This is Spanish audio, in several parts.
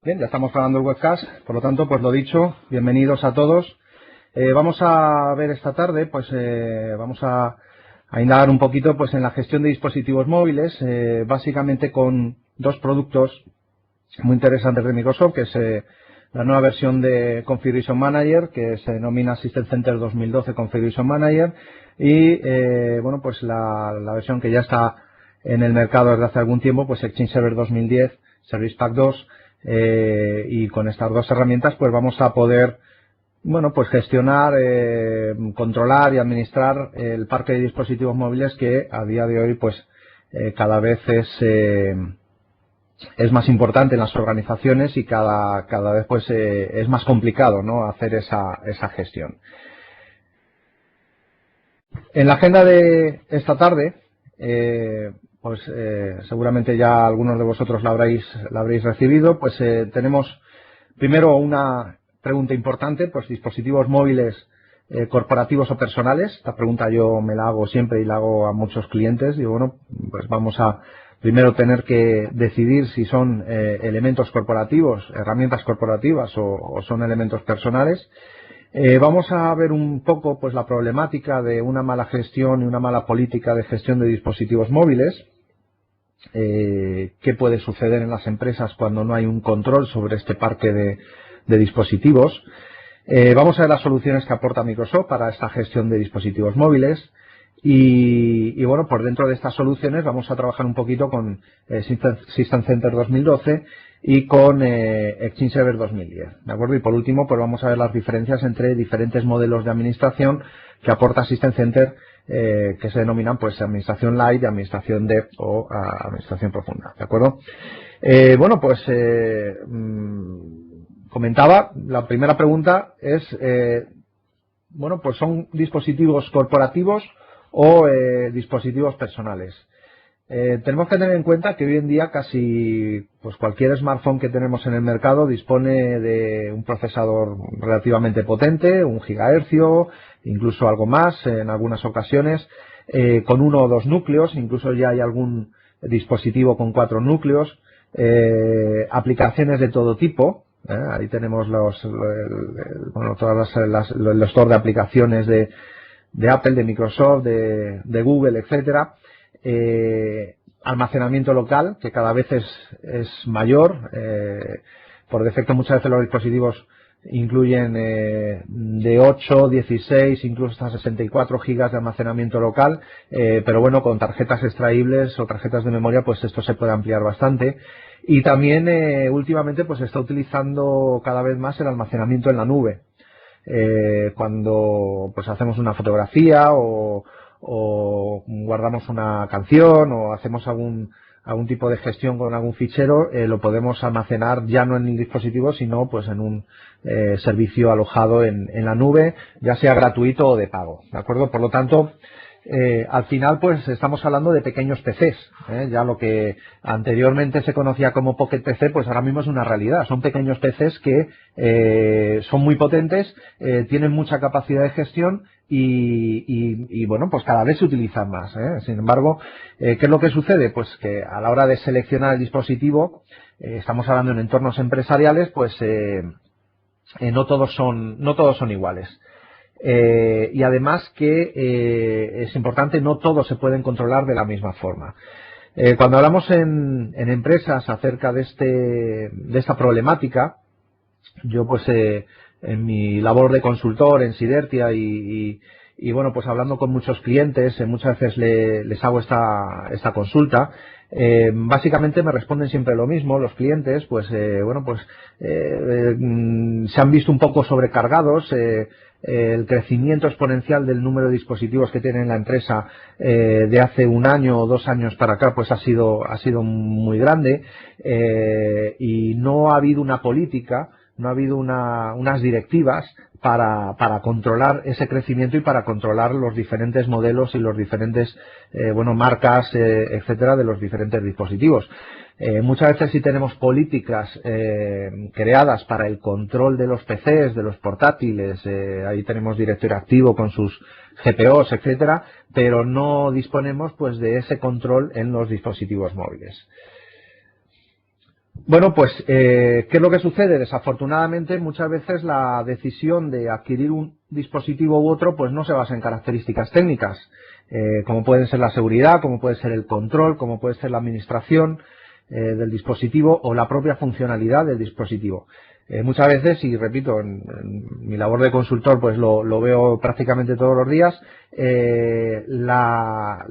Bien, ya estamos grabando el webcast, por lo tanto, pues lo dicho, bienvenidos a todos. Vamos a ver esta tarde, pues vamos a indagar un poquito pues en la gestión de dispositivos móviles, básicamente con dos productos muy interesantes de Microsoft, que es la nueva versión de Configuration Manager, que se denomina System Center 2012 Configuration Manager, y bueno, pues la versión que ya está en el mercado desde hace algún tiempo, pues Exchange Server 2010, Service Pack 2, y con estas dos herramientas pues vamos a poder, bueno, pues gestionar, controlar y administrar el parque de dispositivos móviles que a día de hoy pues cada vez es más importante en las organizaciones y cada vez pues es más complicado, ¿no?, hacer esa gestión. En la agenda de esta tarde, seguramente ya algunos de vosotros la habréis recibido, pues tenemos primero una pregunta importante, pues dispositivos móviles corporativos o personales. Esta pregunta yo me la hago siempre y la hago a muchos clientes. Y bueno, pues vamos a primero tener que decidir si son elementos corporativos, herramientas corporativas o son elementos personales. Vamos a ver un poco pues la problemática de una mala gestión y una mala política de gestión de dispositivos móviles. ¿Qué puede suceder en las empresas cuando no hay un control sobre este parque de dispositivos? Vamos a ver las soluciones que aporta Microsoft para esta gestión de dispositivos móviles. Y bueno, por dentro de estas soluciones vamos a trabajar un poquito con System Center 2012 y con Exchange Server 2010, ¿de acuerdo? Y por último, pues vamos a ver las diferencias entre diferentes modelos de administración que aporta System Center, que se denominan pues administración light, administración depth o administración profunda, ¿de acuerdo? Bueno, pues comentaba, la primera pregunta es, bueno, pues ¿son dispositivos corporativos o dispositivos personales? Tenemos que tener en cuenta que hoy en día casi pues cualquier smartphone que tenemos en el mercado dispone de un procesador relativamente potente, 1 GHz, incluso algo más en algunas ocasiones, con 1 o 2 núcleos, incluso ya hay algún dispositivo con 4 núcleos, aplicaciones de todo tipo. Ahí tenemos todas los store de aplicaciones de Apple, de Microsoft, de Google, etcétera. Almacenamiento local, que cada vez es mayor. Por defecto muchas veces los dispositivos incluyen de 8, 16, incluso hasta 64 gigas de almacenamiento local, pero bueno, con tarjetas extraíbles o tarjetas de memoria pues esto se puede ampliar bastante. Y también últimamente pues se está utilizando cada vez más el almacenamiento en la nube. Cuando pues hacemos una fotografía o guardamos una canción o hacemos algún tipo de gestión con algún fichero, lo podemos almacenar ya no en el dispositivo, sino pues en un servicio alojado en la nube, ya sea gratuito o de pago, ¿de acuerdo? Por lo tanto, al final pues estamos hablando de pequeños PCs, ya lo que anteriormente se conocía como Pocket PC pues ahora mismo es una realidad. Son pequeños PCs que son muy potentes, tienen mucha capacidad de gestión y bueno, pues cada vez se utilizan más. Sin embargo, ¿qué es lo que sucede? Pues que a la hora de seleccionar el dispositivo, estamos hablando en entornos empresariales, pues no todos son iguales. Y además que es importante, no todos se pueden controlar de la misma forma. Cuando hablamos en empresas acerca de esta problemática, yo pues en mi labor de consultor en Sidertia y bueno, pues hablando con muchos clientes, muchas veces les hago esta consulta. Básicamente me responden siempre lo mismo los clientes, pues bueno, pues se han visto un poco sobrecargados. El crecimiento exponencial del número de dispositivos que tiene la empresa de hace 1 año o 2 años para acá pues ha sido muy grande, y no ha habido una política, no ha habido unas directivas para controlar ese crecimiento y para controlar los diferentes modelos y los diferentes marcas, etcétera, de los diferentes dispositivos. Muchas veces sí tenemos políticas creadas para el control de los PCs, de los portátiles, ahí tenemos directorio activo con sus GPOs, etcétera, pero no disponemos pues de ese control en los dispositivos móviles. Bueno, pues, ¿qué es lo que sucede? Desafortunadamente, muchas veces la decisión de adquirir un dispositivo u otro, pues no se basa en características técnicas, como pueden ser la seguridad, como puede ser el control, como puede ser la administración del dispositivo o la propia funcionalidad del dispositivo. Muchas veces, y repito, en mi labor de consultor, pues lo veo prácticamente todos los días, la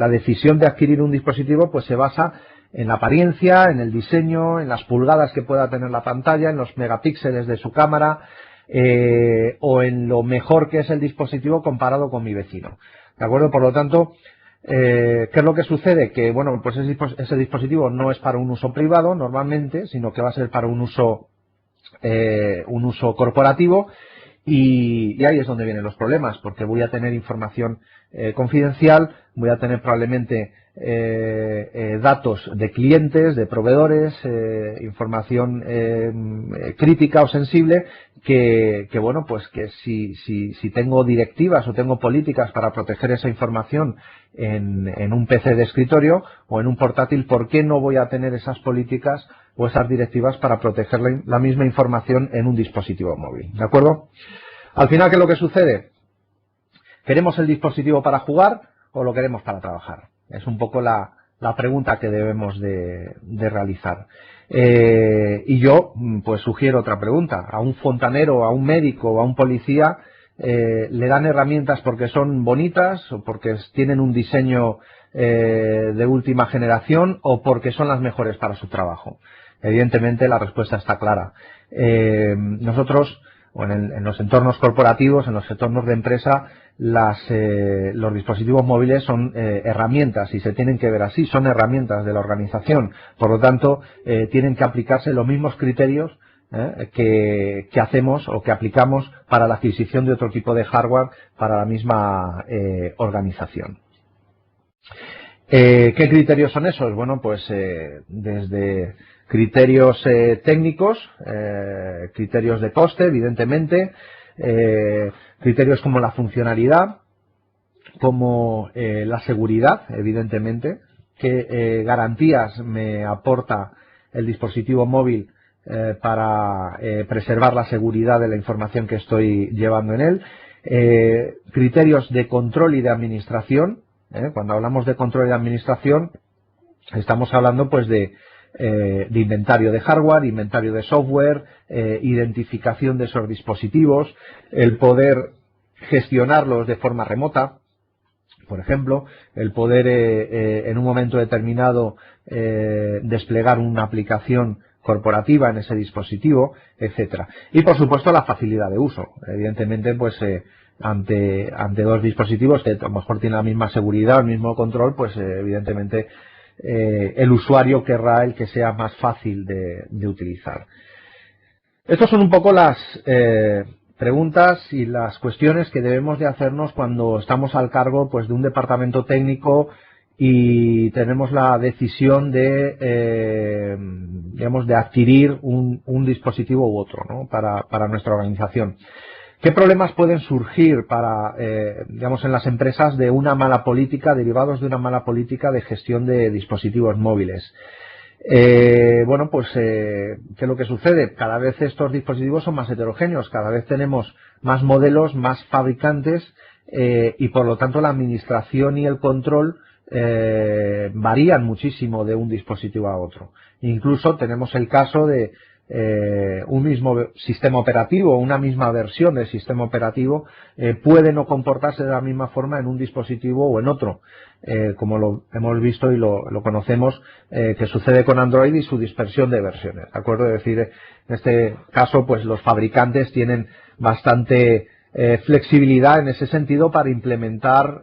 decisión de adquirir un dispositivo, pues se basa en la apariencia, en el diseño, en las pulgadas que pueda tener la pantalla, en los megapíxeles de su cámara, o en lo mejor que es el dispositivo comparado con mi vecino. ¿De acuerdo? Por lo tanto, ¿qué es lo que sucede? Que, bueno, pues ese dispositivo no es para un uso privado normalmente, sino que va a ser para un uso corporativo. Y ahí es donde vienen los problemas, porque voy a tener información confidencial, voy a tener probablemente datos de clientes, de proveedores, información crítica o sensible que bueno, pues que si tengo directivas o tengo políticas para proteger esa información en un PC de escritorio o en un portátil, ¿por qué no voy a tener esas políticas o esas directivas para proteger la misma información en un dispositivo móvil? ¿De acuerdo? Al final, ¿qué es lo que sucede? ¿Queremos el dispositivo para jugar o lo queremos para trabajar? Es un poco la pregunta que debemos de realizar. Y yo, pues sugiero otra pregunta. A un fontanero, a un médico o a un policía, ¿le dan herramientas porque son bonitas o porque tienen un diseño de última generación o porque son las mejores para su trabajo? Evidentemente la respuesta está clara. Nosotros, o en los entornos corporativos, en los entornos de empresa, los dispositivos móviles son herramientas y se tienen que ver así, son herramientas de la organización. Por lo tanto, tienen que aplicarse los mismos criterios que hacemos o que aplicamos para la adquisición de otro tipo de hardware para la misma organización. ¿Qué criterios son esos? Bueno, pues desde criterios técnicos, criterios de coste, evidentemente, criterios como la funcionalidad, como la seguridad, evidentemente, qué garantías me aporta el dispositivo móvil para preservar la seguridad de la información que estoy llevando en él, criterios de control y de administración. Cuando hablamos de control y de administración, estamos hablando pues de inventario de hardware, inventario de software, identificación de esos dispositivos, el poder gestionarlos de forma remota, por ejemplo, el poder en un momento determinado desplegar una aplicación corporativa en ese dispositivo, etcétera. Y por supuesto la facilidad de uso. Evidentemente, pues ante dos dispositivos que a lo mejor tienen la misma seguridad, el mismo control, pues evidentemente el usuario querrá el que sea más fácil de utilizar. Estas son un poco las preguntas y las cuestiones que debemos de hacernos cuando estamos al cargo pues de un departamento técnico y tenemos la decisión de digamos de adquirir un dispositivo u otro, ¿no? para nuestra organización. ¿Qué problemas pueden surgir digamos, en las empresas de una mala política, derivados de una mala política de gestión de dispositivos móviles? Bueno, pues, ¿qué es lo que sucede? Cada vez estos dispositivos son más heterogéneos, cada vez tenemos más modelos, más fabricantes, y por lo tanto la administración y el control varían muchísimo de un dispositivo a otro. Incluso tenemos el caso de un mismo sistema operativo, una misma versión del sistema operativo puede no comportarse de la misma forma en un dispositivo o en otro, como lo hemos visto y lo conocemos que sucede con Android y su dispersión de versiones, ¿de acuerdo? Es decir, en este caso pues los fabricantes tienen bastante flexibilidad en ese sentido para implementar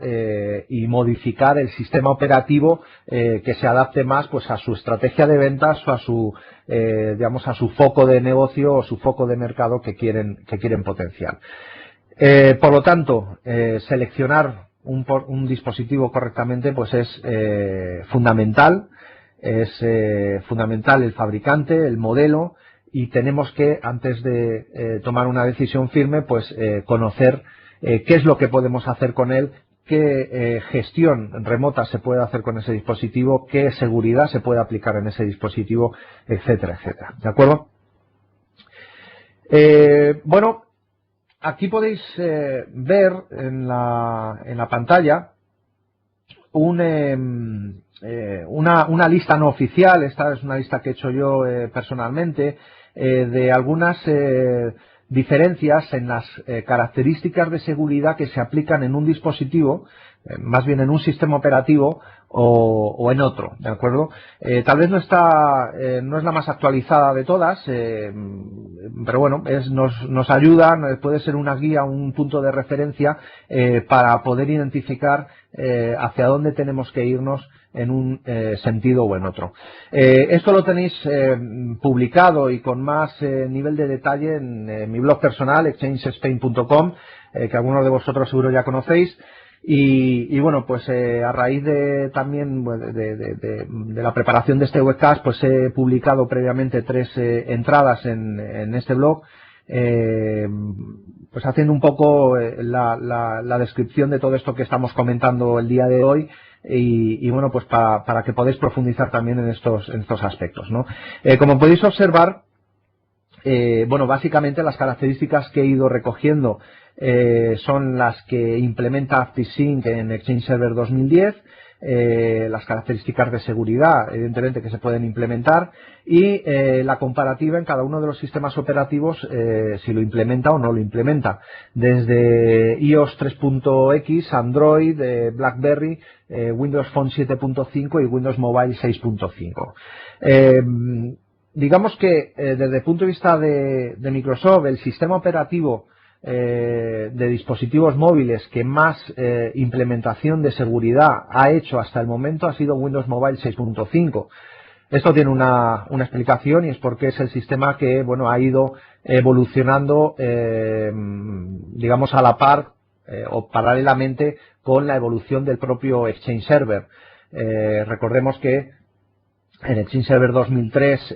y modificar el sistema operativo que se adapte más pues a su estrategia de ventas o a su digamos a su foco de negocio o su foco de mercado que quieren potenciar. Por lo tanto, seleccionar un dispositivo correctamente pues es fundamental. Es fundamental el fabricante, el modelo, y tenemos que, antes de tomar una decisión firme, pues conocer qué es lo que podemos hacer con él, qué gestión remota se puede hacer con ese dispositivo, qué seguridad se puede aplicar en ese dispositivo, etcétera, etcétera. ¿De acuerdo? Bueno, aquí podéis ver en la pantalla una lista no oficial. Esta es una lista que he hecho yo personalmente, de algunas diferencias en las características de seguridad que se aplican en un dispositivo, más bien en un sistema operativo o en otro, ¿de acuerdo? Tal vez no es la más actualizada de todas, pero bueno, nos ayuda, puede ser una guía, un punto de referencia para poder identificar hacia dónde tenemos que irnos en un sentido o en otro. Esto lo tenéis publicado y con más nivel de detalle en mi blog personal, exchangespspain.com, que algunos de vosotros seguro ya conocéis. Y bueno, pues a raíz de también de la preparación de este webcast, pues he publicado previamente 3 entradas en este blog, pues haciendo un poco la descripción de todo esto que estamos comentando el día de hoy. Y bueno, pues para que podáis profundizar también en estos aspectos, ¿no? Como podéis observar, bueno, básicamente las características que he ido recogiendo son las que implementa ActiveSync en Exchange Server 2010, las características de seguridad, evidentemente, que se pueden implementar, y la comparativa en cada uno de los sistemas operativos, si lo implementa o no lo implementa, desde iOS 3.x, Android, BlackBerry, Windows Phone 7.5 y Windows Mobile 6.5. Digamos que desde el punto de vista de Microsoft, el sistema operativo de dispositivos móviles que más implementación de seguridad ha hecho hasta el momento ha sido Windows Mobile 6.5. Esto tiene una explicación, y es porque es el sistema que, bueno, ha ido evolucionando, digamos, a la par o paralelamente con la evolución del propio Exchange Server. Recordemos que en Exchange Server 2003,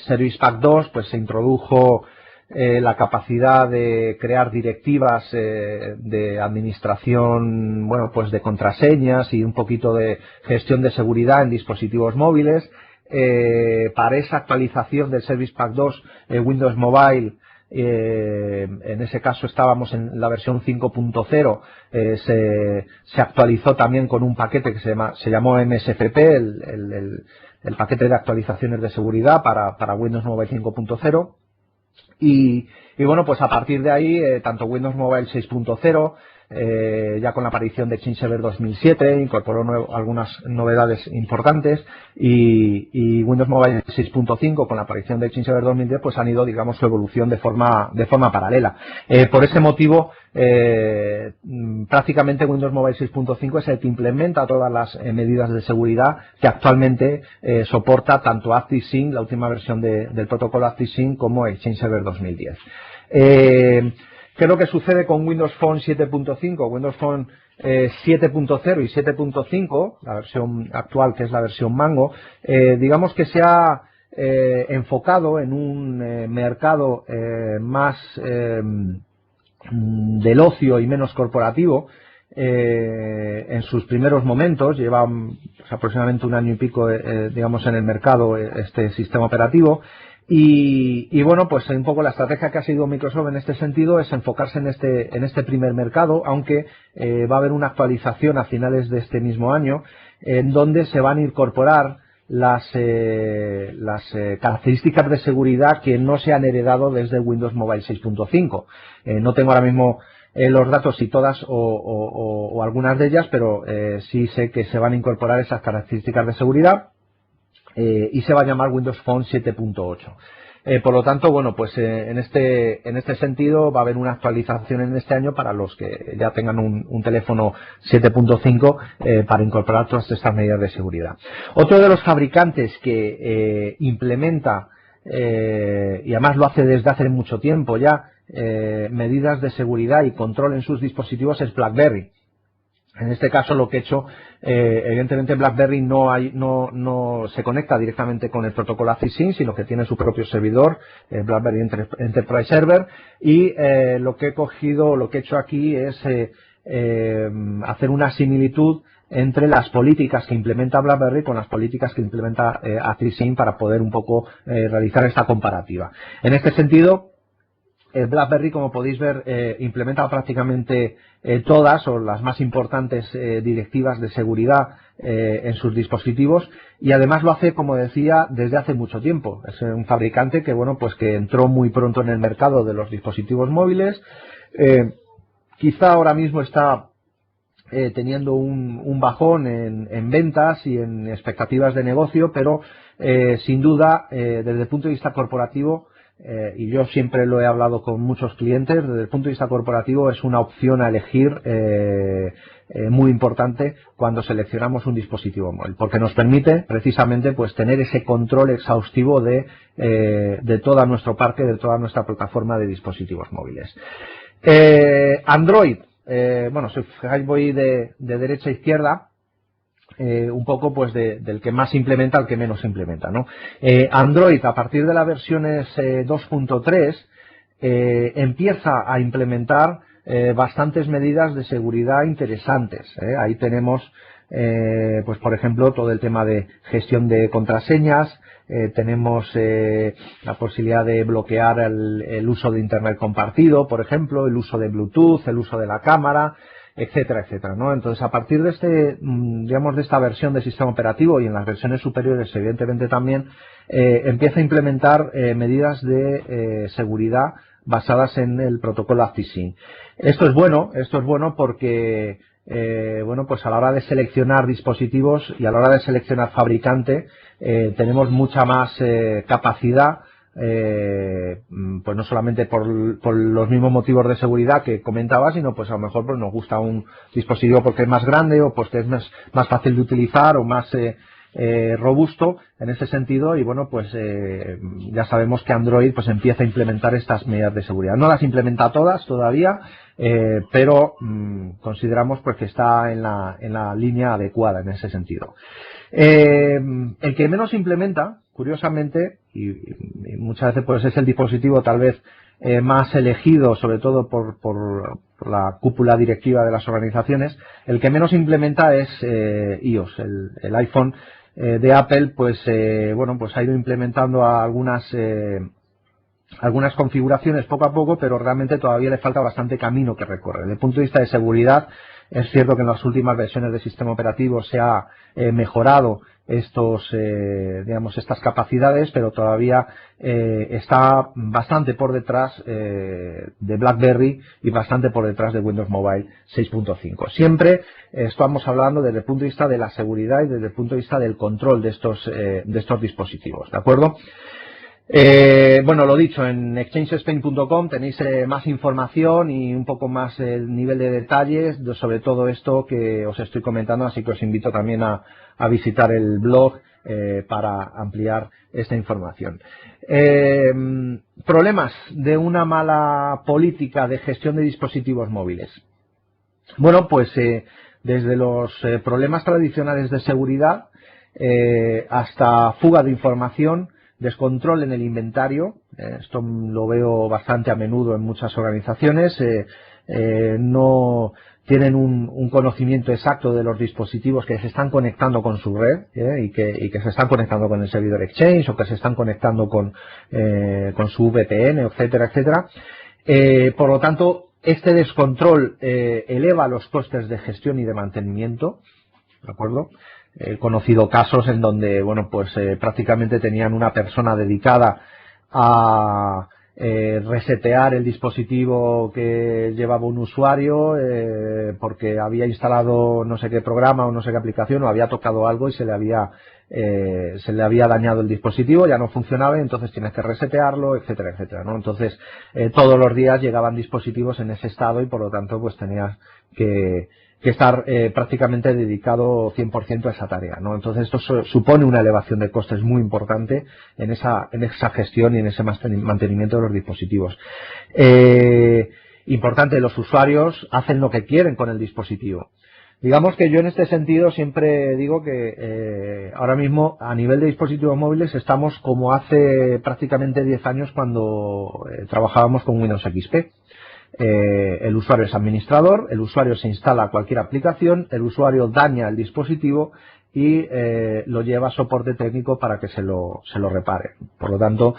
Service Pack 2, pues se introdujo la capacidad de crear directivas de administración, bueno, pues de contraseñas y un poquito de gestión de seguridad en dispositivos móviles. Para esa actualización del Service Pack 2, Windows Mobile, en ese caso estábamos en la versión 5.0, se actualizó también con un paquete que se llamó MSFP, el paquete de actualizaciones de seguridad para Windows Mobile 5.0. Y bueno, pues a partir de ahí, tanto Windows Mobile 6.0, ya con la aparición de Exchange Server 2007, incorporó algunas novedades importantes, y Windows Mobile 6.5, con la aparición de Exchange Server 2010, pues han ido, digamos, su evolución de forma paralela. Por ese motivo, prácticamente Windows Mobile 6.5 es el que implementa todas las medidas de seguridad que actualmente soporta tanto ActiveSync, la última versión del protocolo ActiveSync, como Exchange Server 2010. ¿Qué es lo que sucede con Windows Phone 7.5? Windows Phone 7.0 y 7.5, la versión actual, que es la versión Mango, digamos que se ha enfocado en un mercado más del ocio y menos corporativo. En sus primeros momentos, lleva pues, aproximadamente un año y pico, digamos, en el mercado este sistema operativo. Y bueno, pues un poco la estrategia que ha seguido Microsoft en este sentido es enfocarse en este primer mercado, aunque va a haber una actualización a finales de este mismo año, en donde se van a incorporar las características de seguridad que no se han heredado desde Windows Mobile 6.5. No tengo ahora mismo los datos si todas o algunas de ellas, pero sí sé que se van a incorporar esas características de seguridad. Y se va a llamar Windows Phone 7.8. Por lo tanto, bueno, pues en este sentido va a haber una actualización en este año para los que ya tengan un teléfono 7.5 para incorporar todas estas medidas de seguridad. Otro de los fabricantes que implementa, y además lo hace desde hace mucho tiempo ya, medidas de seguridad y control en sus dispositivos es BlackBerry. En este caso lo que he hecho, evidentemente BlackBerry no se conecta directamente con el protocolo ActiveSync, sino que tiene su propio servidor, BlackBerry Enterprise Server, y lo que he hecho aquí es hacer una similitud entre las políticas que implementa BlackBerry con las políticas que implementa ActiveSync para poder un poco realizar esta comparativa. En este sentido, BlackBerry, como podéis ver, implementa prácticamente todas o las más importantes directivas de seguridad en sus dispositivos, y además lo hace, como decía, desde hace mucho tiempo. Es un fabricante que, bueno, pues que entró muy pronto en el mercado de los dispositivos móviles. Quizá ahora mismo está teniendo un bajón en ventas y en expectativas de negocio, pero sin duda, desde el punto de vista corporativo, y yo siempre lo he hablado con muchos clientes, desde el punto de vista corporativo es una opción a elegir muy importante cuando seleccionamos un dispositivo móvil, porque nos permite precisamente pues tener ese control exhaustivo de todo nuestro parque, de toda nuestra plataforma de dispositivos móviles. Android, bueno, si os fijáis voy de derecha a izquierda, un poco pues del que más implementa al que menos implementa, ¿no? Android, a partir de las versiones 2.3 empieza a implementar bastantes medidas de seguridad interesantes. Ahí tenemos pues por ejemplo todo el tema de gestión de contraseñas, tenemos la posibilidad de bloquear el uso de internet compartido, por ejemplo, el uso de Bluetooth, el uso de la cámara, etcétera, etcétera, ¿no? Entonces, a partir de digamos, de esta versión de sistema operativo y en las versiones superiores, evidentemente también, empieza a implementar medidas de seguridad basadas en el protocolo ActiveSync. Esto es bueno porque, bueno, pues a la hora de seleccionar dispositivos y a la hora de seleccionar fabricante, tenemos mucha más capacidad, pues no solamente por los mismos motivos de seguridad que comentaba, sino pues a lo mejor pues nos gusta un dispositivo porque es más grande o pues que es más fácil de utilizar o más robusto en ese sentido, y bueno, pues ya sabemos que Android pues empieza a implementar estas medidas de seguridad. No las implementa todas todavía, pero consideramos pues que está en la línea adecuada en ese sentido. El que menos implementa, curiosamente, y muchas veces pues es el dispositivo tal vez más elegido, sobre todo por la cúpula directiva de las organizaciones, el que menos implementa es iOS. El iPhone de Apple, pues bueno, pues ha ido implementando algunas configuraciones poco a poco, pero realmente todavía le falta bastante camino que recorrer. Desde el punto de vista de seguridad, es cierto que en las últimas versiones del sistema operativo se ha mejorado digamos, estas capacidades, pero todavía está bastante por detrás de BlackBerry y bastante por detrás de Windows Mobile 6.5. Siempre estamos hablando desde el punto de vista de la seguridad y desde el punto de vista del control de estos dispositivos, ¿de acuerdo? Bueno, lo dicho, en exchangespend.com tenéis más información y un poco más el nivel de detalles sobre todo esto que os estoy comentando, así que os invito también a visitar el blog para ampliar esta información. Problemas de una mala política de gestión de dispositivos móviles. Bueno, pues desde los problemas tradicionales de seguridad hasta fuga de información, descontrol en el inventario, esto lo veo bastante a menudo en muchas organizaciones, no tienen un conocimiento exacto de los dispositivos que se están conectando con su red y que se están conectando con el servidor Exchange o que se están conectando con su VPN, etcétera, etcétera. Por lo tanto, este descontrol eleva los costes de gestión y de mantenimiento, ¿de acuerdo? He conocido casos en donde, bueno, pues prácticamente tenían una persona dedicada a resetear el dispositivo que llevaba un usuario porque había instalado no sé qué programa o no sé qué aplicación o había tocado algo y se le había dañado el dispositivo, ya no funcionaba y entonces tienes que resetearlo, etcétera, etcétera, ¿no? Entonces todos los días llegaban dispositivos en ese estado y por lo tanto pues tenías que estar prácticamente dedicado 100% a esa tarea, ¿no? Entonces esto supone una elevación de costes muy importante en esa gestión y en ese mantenimiento de los dispositivos. Importante, los usuarios hacen lo que quieren con el dispositivo. Digamos que yo en este sentido siempre digo que ahora mismo a nivel de dispositivos móviles estamos como hace prácticamente 10 años cuando trabajábamos con Windows XP. el usuario es administrador, el usuario se instala cualquier aplicación, el usuario daña el dispositivo y lo lleva a soporte técnico para que se lo repare. Por lo tanto,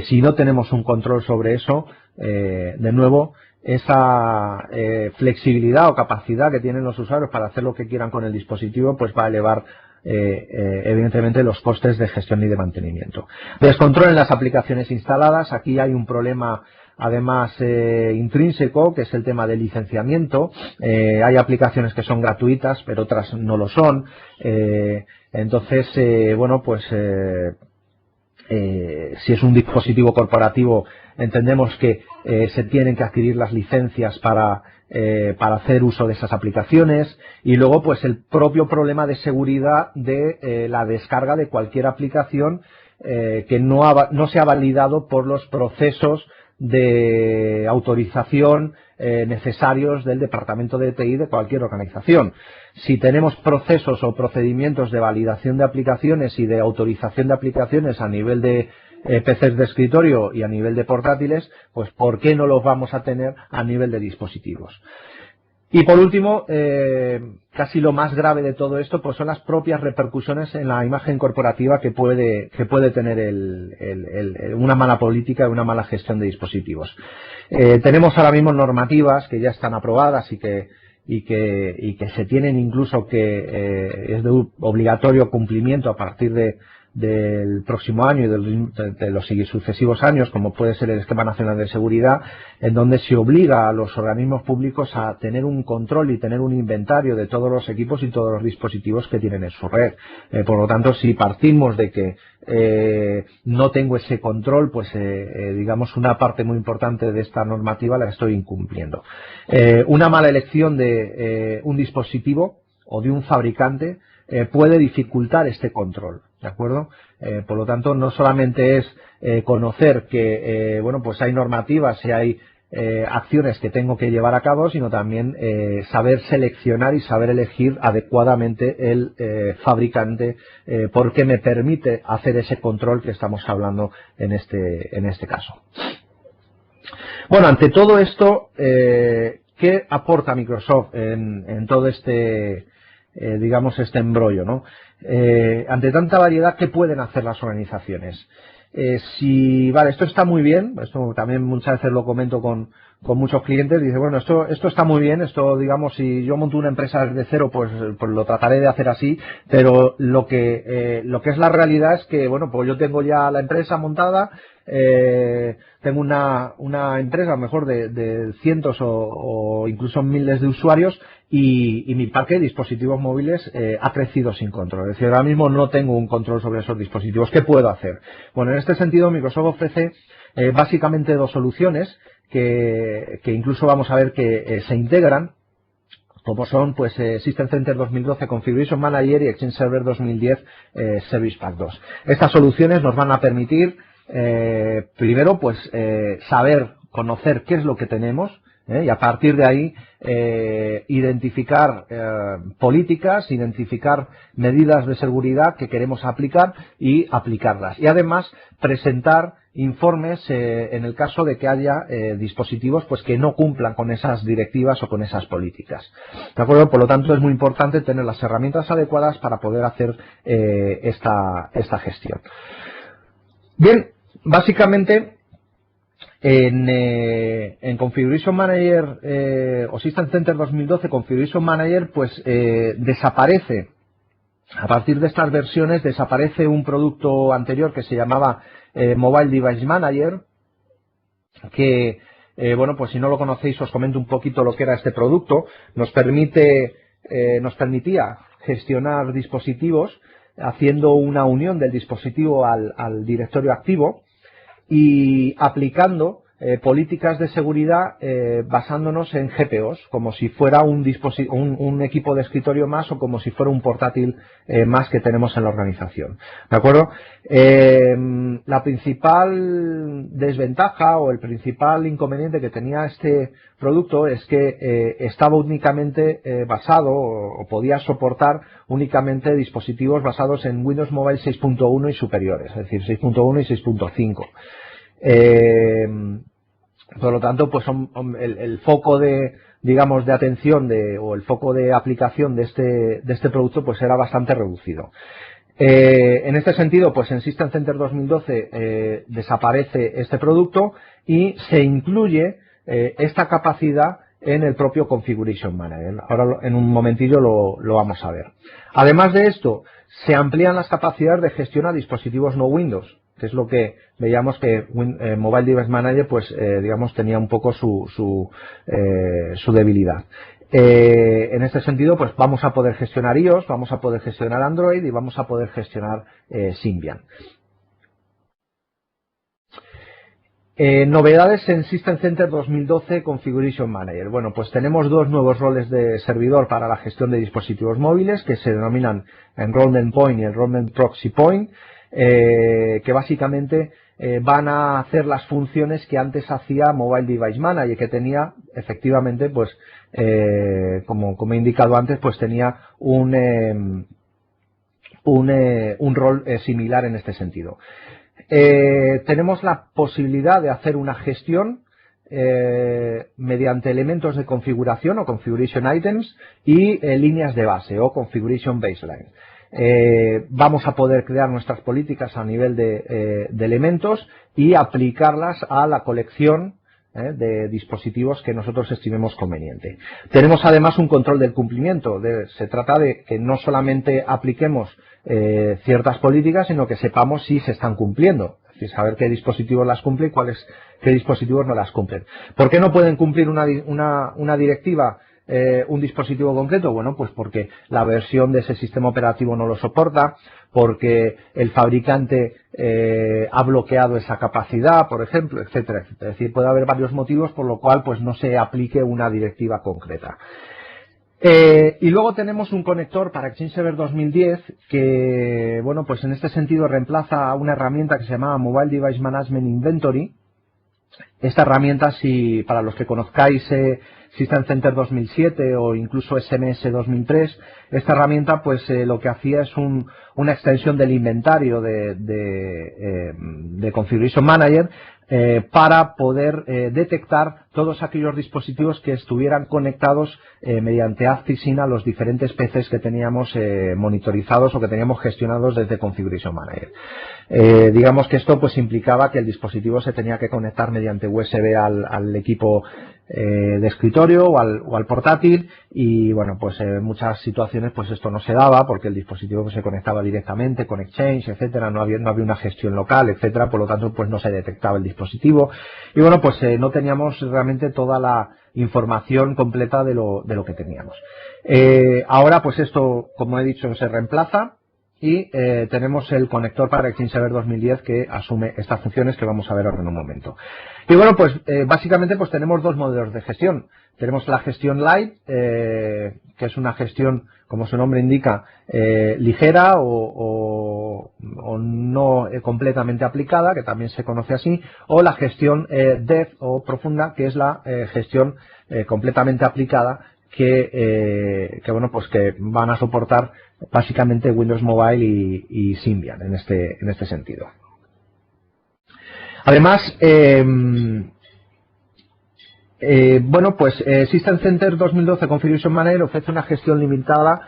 si no tenemos un control sobre eso, de nuevo, esa flexibilidad o capacidad que tienen los usuarios para hacer lo que quieran con el dispositivo, pues va a elevar evidentemente los costes de gestión y de mantenimiento. Descontrol en las aplicaciones instaladas. Aquí hay un problema además intrínseco, que es el tema del licenciamiento. Hay aplicaciones que son gratuitas, pero otras no lo son. Entonces, bueno, pues si es un dispositivo corporativo, entendemos que se tienen que adquirir las licencias para hacer uso de esas aplicaciones, y luego pues el propio problema de seguridad de la descarga de cualquier aplicación que no se ha validado por los procesos de autorización necesarios del departamento de TI de cualquier organización. Si tenemos procesos o procedimientos de validación de aplicaciones y de autorización de aplicaciones a nivel de PCs de escritorio y a nivel de portátiles, pues ¿por qué no los vamos a tener a nivel de dispositivos? Y por último, casi lo más grave de todo esto, pues son las propias repercusiones en la imagen corporativa que puede tener una mala política y una mala gestión de dispositivos. Tenemos ahora mismo normativas que ya están aprobadas y que se tienen incluso que es de obligatorio cumplimiento a partir del próximo año y de los sucesivos años, como puede ser el Esquema Nacional de Seguridad, en donde se obliga a los organismos públicos a tener un control y tener un inventario de todos los equipos y todos los dispositivos que tienen en su red. Por lo tanto, si partimos de que no tengo ese control, pues digamos una parte muy importante de esta normativa la estoy incumpliendo. Una mala elección de un dispositivo o de un fabricante puede dificultar este control, ¿de acuerdo? Por lo tanto, no solamente es conocer que bueno, pues hay normativas y hay acciones que tengo que llevar a cabo, sino también saber seleccionar y saber elegir adecuadamente el fabricante, porque me permite hacer ese control que estamos hablando en este caso. Bueno, ante todo esto, ¿qué aporta Microsoft en todo digamos este embrollo, ¿no? Ante tanta variedad, ¿qué pueden hacer las organizaciones? Vale, esto está muy bien, esto también muchas veces lo comento con muchos clientes, dice, bueno, esto está muy bien, esto, digamos, si yo monto una empresa desde cero, pues lo trataré de hacer así, pero lo que es la realidad es que, bueno, pues yo tengo ya la empresa montada, tengo una empresa a lo mejor de cientos o incluso miles de usuarios, y mi parque de dispositivos móviles ha crecido sin control. Es decir, ahora mismo no tengo un control sobre esos dispositivos. ¿Qué puedo hacer? Bueno, en este sentido Microsoft ofrece básicamente dos soluciones que incluso vamos a ver que se integran, como son pues System Center 2012 Configuration Manager y Exchange Server 2010 Service Pack 2. Estas soluciones nos van a permitir primero pues conocer qué es lo que tenemos, y a partir de ahí identificar políticas, identificar medidas de seguridad que queremos aplicar y aplicarlas. Y además presentar informes en el caso de que haya dispositivos pues que no cumplan con esas directivas o con esas políticas. ¿De acuerdo? Por lo tanto, es muy importante tener las herramientas adecuadas para poder hacer esta gestión. Bien, básicamente en Configuration Manager o System Center 2012 Configuration Manager pues desaparece, a partir de estas versiones desaparece un producto anterior que se llamaba Mobile Device Manager, que bueno, pues si no lo conocéis os comento un poquito lo que era este producto. Nos permitía gestionar dispositivos haciendo una unión del dispositivo al directorio activo y aplicando políticas de seguridad basándonos en GPOs, como si fuera un equipo de escritorio más o como si fuera un portátil más que tenemos en la organización. ¿De acuerdo? La principal desventaja o el principal inconveniente que tenía este producto es que estaba únicamente basado o podía soportar únicamente dispositivos basados en Windows Mobile 6.1 y superiores, es decir, 6.1 y 6.5. Por lo tanto, pues el foco de, digamos, de atención o el foco de aplicación de este producto pues era bastante reducido. En este sentido, pues en System Center 2012 desaparece este producto y se incluye esta capacidad en el propio Configuration Manager. Ahora en un momentillo lo vamos a ver. Además de esto, se amplían las capacidades de gestión a dispositivos no Windows, que es lo que veíamos que Mobile Device Manager, pues digamos, tenía un poco su debilidad. En este sentido, pues vamos a poder gestionar iOS, vamos a poder gestionar Android y vamos a poder gestionar Symbian. Novedades en System Center 2012 Configuration Manager. Bueno, pues tenemos dos nuevos roles de servidor para la gestión de dispositivos móviles que se denominan Enrollment Point y Enrollment Proxy Point, que básicamente van a hacer las funciones que antes hacía Mobile Device Manager, que tenía efectivamente, pues, como he indicado antes, pues tenía un rol similar en este sentido. Tenemos la posibilidad de hacer una gestión mediante elementos de configuración o configuration items y líneas de base o configuration baseline. Vamos a poder crear nuestras políticas a nivel de elementos y aplicarlas a la colección de dispositivos que nosotros estimemos conveniente. Tenemos además un control del cumplimiento. Se trata de que no solamente apliquemos ciertas políticas, sino que sepamos si se están cumpliendo. Es decir, saber qué dispositivos las cumplen y qué dispositivos no las cumplen. ¿Por qué no pueden cumplir una directiva un dispositivo concreto? Bueno, pues porque la versión de ese sistema operativo no lo soporta, porque el fabricante ha bloqueado esa capacidad, por ejemplo, etcétera, etcétera. Es decir, puede haber varios motivos por lo cual pues no se aplique una directiva concreta. Y luego tenemos un conector para Exchange Server 2010 que, bueno, pues en este sentido reemplaza a una herramienta que se llamaba Mobile Device Management Inventory. Esta herramienta, si para los que conozcáis System Center 2007 o incluso SMS 2003, esta herramienta pues lo que hacía es una extensión del inventario de Configuration Manager para poder detectar todos aquellos dispositivos que estuvieran conectados mediante ActiveSync a los diferentes PCs que teníamos monitorizados o que teníamos gestionados desde Configuration Manager. Digamos que esto pues implicaba que el dispositivo se tenía que conectar mediante USB al equipo de escritorio o al portátil y bueno, pues en muchas situaciones pues esto no se daba porque el dispositivo pues, se conectaba directamente con Exchange, etcétera, no había una gestión local, etcétera, por lo tanto pues no se detectaba el dispositivo y bueno, pues no teníamos realmente toda la información completa de lo que teníamos. Ahora pues esto, como he dicho, se reemplaza y tenemos el conector para Exchange Server 2010 que asume estas funciones que vamos a ver ahora en un momento. Y bueno, pues básicamente pues tenemos dos modelos de gestión. Tenemos la gestión light, que es una gestión, como su nombre indica, ligera o no completamente aplicada, que también se conoce así, o la gestión depth o profunda, que es la gestión completamente aplicada, que bueno, pues que van a soportar básicamente Windows Mobile y Symbian en este sentido. Además, bueno, pues System Center 2012 Configuration Manager ofrece una gestión limitada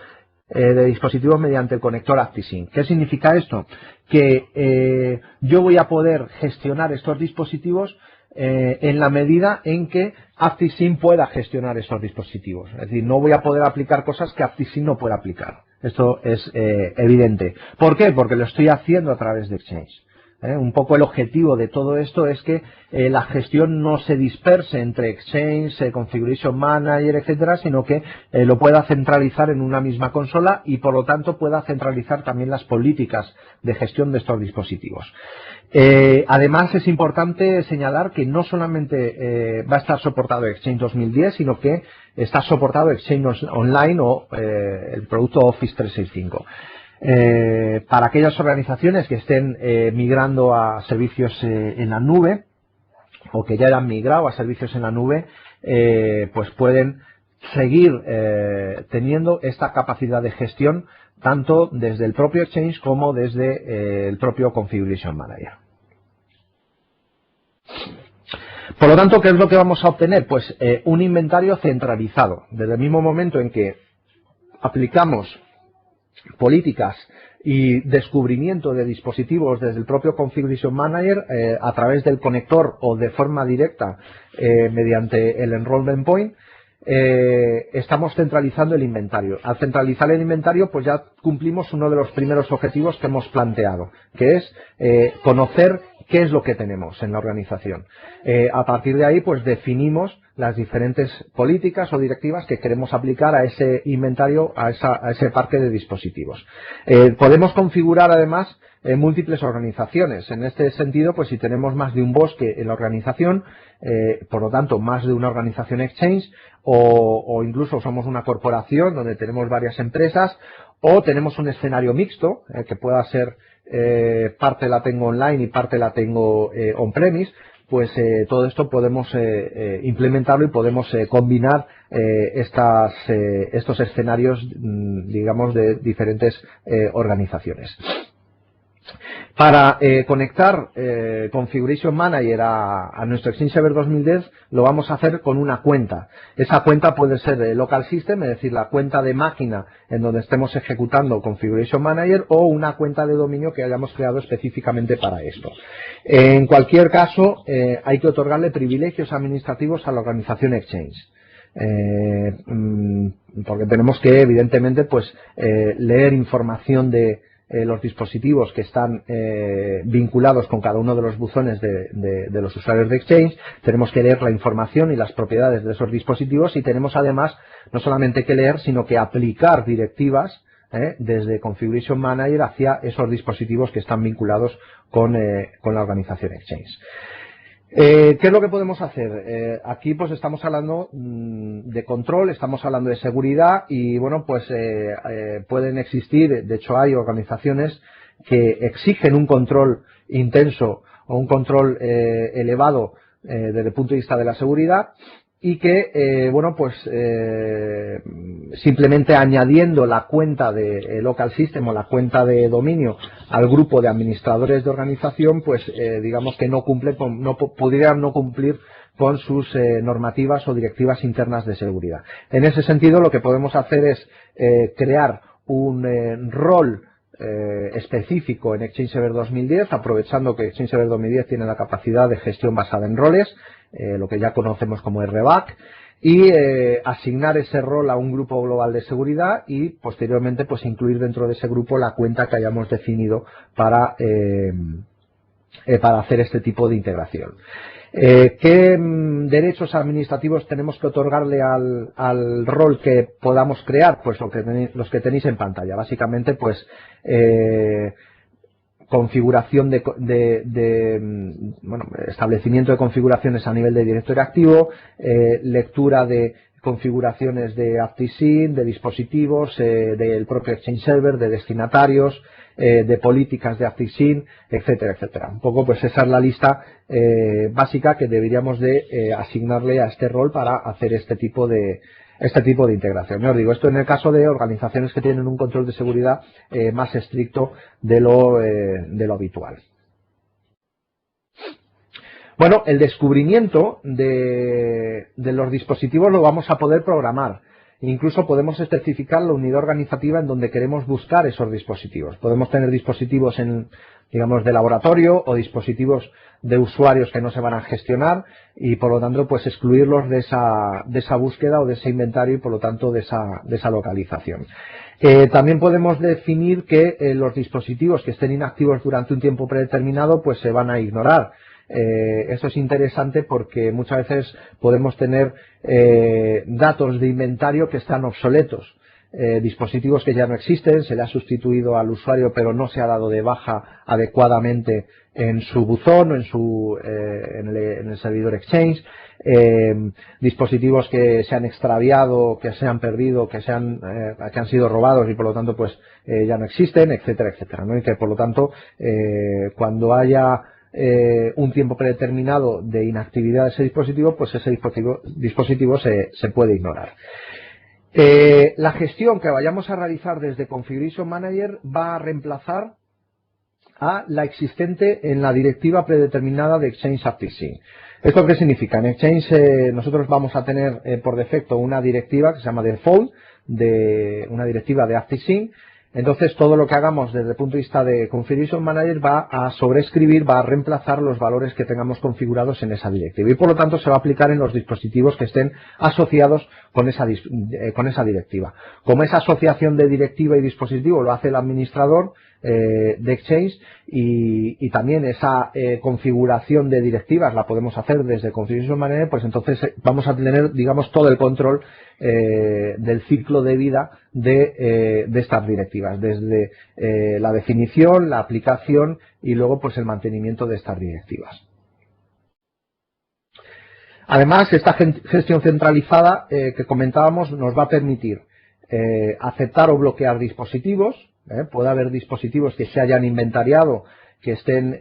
de dispositivos mediante el conector ActiveSync. ¿Qué significa esto? Que yo voy a poder gestionar estos dispositivos en la medida en que ActiveSync pueda gestionar esos dispositivos. Es decir, no voy a poder aplicar cosas que ActiveSync no pueda aplicar. Esto es evidente. ¿Por qué? Porque lo estoy haciendo a través de Exchange. Un poco el objetivo de todo esto es que la gestión no se disperse entre Exchange, Configuration Manager, etcétera, sino que lo pueda centralizar en una misma consola y por lo tanto pueda centralizar también las políticas de gestión de estos dispositivos. Además es importante señalar que no solamente va a estar soportado Exchange 2010, sino que está soportado Exchange Online o el producto Office 365. Para aquellas organizaciones que estén migrando a servicios en la nube o que ya hayan migrado a servicios en la nube, pues pueden seguir teniendo esta capacidad de gestión tanto desde el propio Exchange como desde el propio Configuration Manager. Por lo tanto, ¿qué es lo que vamos a obtener? Pues un inventario centralizado. Desde el mismo momento en que aplicamos políticas y descubrimiento de dispositivos desde el propio Configuration Manager a través del conector o de forma directa mediante el Enrollment Point, estamos centralizando el inventario. Al centralizar el inventario, pues ya cumplimos uno de los primeros objetivos que hemos planteado, que es conocer qué es lo que tenemos en la organización. A partir de ahí, pues definimos las diferentes políticas o directivas que queremos aplicar a ese inventario, a ese parque de dispositivos. Podemos configurar además múltiples organizaciones. En este sentido, pues si tenemos más de un bosque en la organización, por lo tanto más de una organización Exchange, o incluso somos una corporación donde tenemos varias empresas, o tenemos un escenario mixto, que pueda ser parte la tengo online y parte la tengo on-premise, pues todo esto podemos implementarlo y podemos combinar estos escenarios, digamos, de diferentes organizaciones. Para conectar Configuration Manager a nuestro Exchange Server 2010 lo vamos a hacer con una cuenta. Esa cuenta puede ser de Local System, es decir, la cuenta de máquina en donde estemos ejecutando Configuration Manager, o una cuenta de dominio que hayamos creado específicamente para esto. En cualquier caso, hay que otorgarle privilegios administrativos a la organización Exchange. Porque tenemos que, evidentemente, pues leer información de los dispositivos que están vinculados con cada uno de los buzones de los usuarios de Exchange. Tenemos que leer la información y las propiedades de esos dispositivos, y tenemos además no solamente que leer, sino que aplicar directivas desde Configuration Manager hacia esos dispositivos que están vinculados con la organización Exchange. ¿Qué es lo que podemos hacer? Aquí pues estamos hablando de control, estamos hablando de seguridad, y bueno, pues pueden existir, de hecho hay organizaciones que exigen un control intenso o un control elevado desde el punto de vista de la seguridad, y que, bueno, pues simplemente añadiendo la cuenta de Local System o la cuenta de dominio al grupo de administradores de organización, pues digamos que no cumple pudieran no cumplir con sus normativas o directivas internas de seguridad. En ese sentido, lo que podemos hacer es crear un rol específico en Exchange Server 2010, aprovechando que Exchange Server 2010 tiene la capacidad de gestión basada en roles, lo que ya conocemos como RBAC, y asignar ese rol a un grupo global de seguridad, y posteriormente pues incluir dentro de ese grupo la cuenta que hayamos definido para hacer este tipo de integración. ¿Qué derechos administrativos tenemos que otorgarle al rol que podamos crear? Pues los que tenéis en pantalla. Básicamente, pues configuración bueno, establecimiento de configuraciones a nivel de directorio activo, lectura de configuraciones de ActiveSync, de dispositivos, del propio Exchange Server, de destinatarios, de políticas de ActiveSync, etcétera, etcétera. Un poco, pues esa es la lista básica que deberíamos de asignarle a este rol para hacer este tipo de integración. Os digo, esto en el caso de organizaciones que tienen un control de seguridad más estricto de lo habitual. Bueno, el descubrimiento de los dispositivos lo vamos a poder programar. Incluso podemos especificar la unidad organizativa en donde queremos buscar esos dispositivos. Podemos tener dispositivos digamos, de laboratorio, o dispositivos de usuarios que no se van a gestionar, y por lo tanto pues excluirlos de esa búsqueda o de ese inventario, y por lo tanto de esa localización. También podemos definir que los dispositivos que estén inactivos durante un tiempo predeterminado pues se van a ignorar. Esto es interesante porque muchas veces podemos tener datos de inventario que están obsoletos. Dispositivos que ya no existen, se le ha sustituido al usuario pero no se ha dado de baja adecuadamente en su buzón o en el servidor Exchange, dispositivos que se han extraviado, que se han perdido, que han sido robados y por lo tanto pues ya no existen, etcétera, etcétera, ¿no? Y que por lo tanto cuando haya un tiempo predeterminado de inactividad de ese dispositivo, pues ese dispositivo se puede ignorar. La gestión que vayamos a realizar desde Configuration Manager va a reemplazar a la existente en la directiva predeterminada de Exchange ActiveSync. ¿Esto qué significa? En Exchange nosotros vamos a tener por defecto una directiva que se llama default, una directiva de ActiveSync. Entonces todo lo que hagamos desde el punto de vista de Configuration Manager va a sobreescribir, va a reemplazar los valores que tengamos configurados en esa directiva y por lo tanto se va a aplicar en los dispositivos que estén asociados con esa directiva. Como esa asociación de directiva y dispositivo lo hace el administrador de Exchange y también esa configuración de directivas la podemos hacer desde Configuration Manager, pues entonces vamos a tener, digamos, todo el control del ciclo de vida de estas directivas, desde la definición, la aplicación y luego pues el mantenimiento de estas directivas. Además, esta gestión centralizada que comentábamos nos va a permitir aceptar o bloquear dispositivos. Puede haber dispositivos que se hayan inventariado, que estén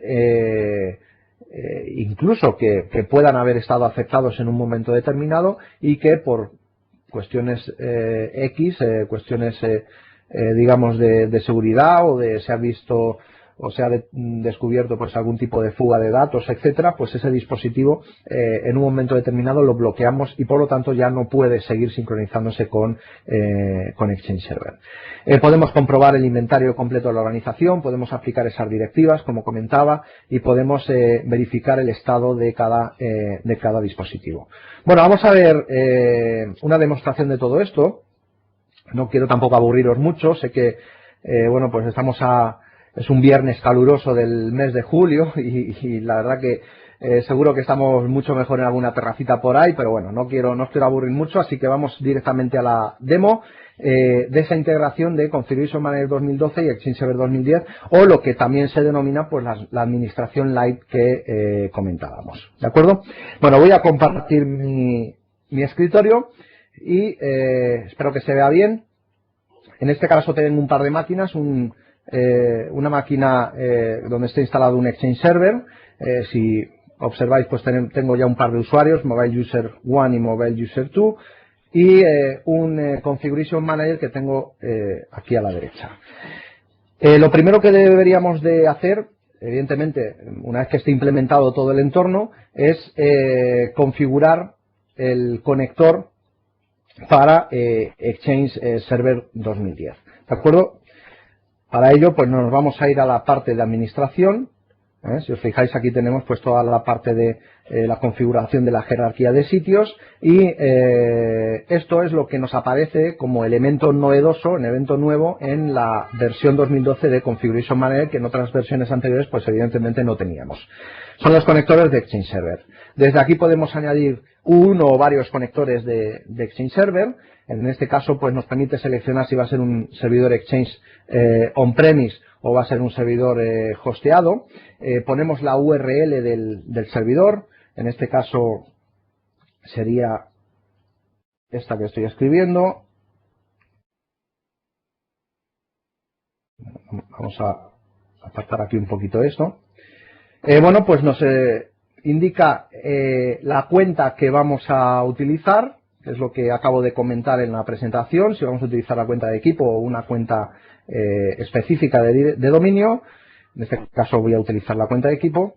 incluso que puedan haber estado afectados en un momento determinado y que por cuestiones cuestiones digamos de seguridad o de se ha visto o se ha descubierto pues algún tipo de fuga de datos, etcétera, pues ese dispositivo en un momento determinado lo bloqueamos y por lo tanto ya no puede seguir sincronizándose con Exchange Server. Podemos comprobar el inventario completo de la organización, podemos aplicar esas directivas, como comentaba, y podemos verificar el estado de cada dispositivo. Bueno, vamos a ver una demostración de todo esto. No quiero tampoco aburriros mucho, sé que bueno, pues es un viernes caluroso del mes de julio y la verdad que seguro que estamos mucho mejor en alguna terracita por ahí, pero bueno, no quiero aburrir mucho, así que vamos directamente a la demo de esa integración de Configuration Manager 2012 y Exchange Server 2010, o lo que también se denomina pues la administración light que comentábamos, ¿de acuerdo? Bueno, voy a compartir mi escritorio y espero que se vea bien. En este caso tengo un par de máquinas, una máquina donde está instalado un Exchange Server. Si observáis, pues tengo ya un par de usuarios, Mobile User 1 y Mobile User 2, y un Configuration Manager que tengo aquí a la derecha. Lo primero que deberíamos de hacer, evidentemente, una vez que esté implementado todo el entorno, es configurar el conector para Exchange Server 2010. ¿De acuerdo? Para ello, pues nos vamos a ir a la parte de administración. Si os fijáis, aquí tenemos pues toda la parte de la configuración de la jerarquía de sitios y esto es lo que nos aparece como elemento novedoso, un evento nuevo en la versión 2012 de Configuration Manager, que en otras versiones anteriores pues evidentemente no teníamos. Son los conectores de Exchange Server. Desde aquí podemos añadir uno o varios conectores de Exchange Server. En este caso pues nos permite seleccionar si va a ser un servidor Exchange on-premise o va a ser un servidor hosteado. Ponemos la URL del servidor, en este caso sería esta que estoy escribiendo. Vamos a apartar aquí un poquito esto. Bueno, pues nos indica la cuenta que vamos a utilizar, que es lo que acabo de comentar en la presentación, si vamos a utilizar la cuenta de equipo o una cuenta específica de dominio. En este caso voy a utilizar la cuenta de equipo.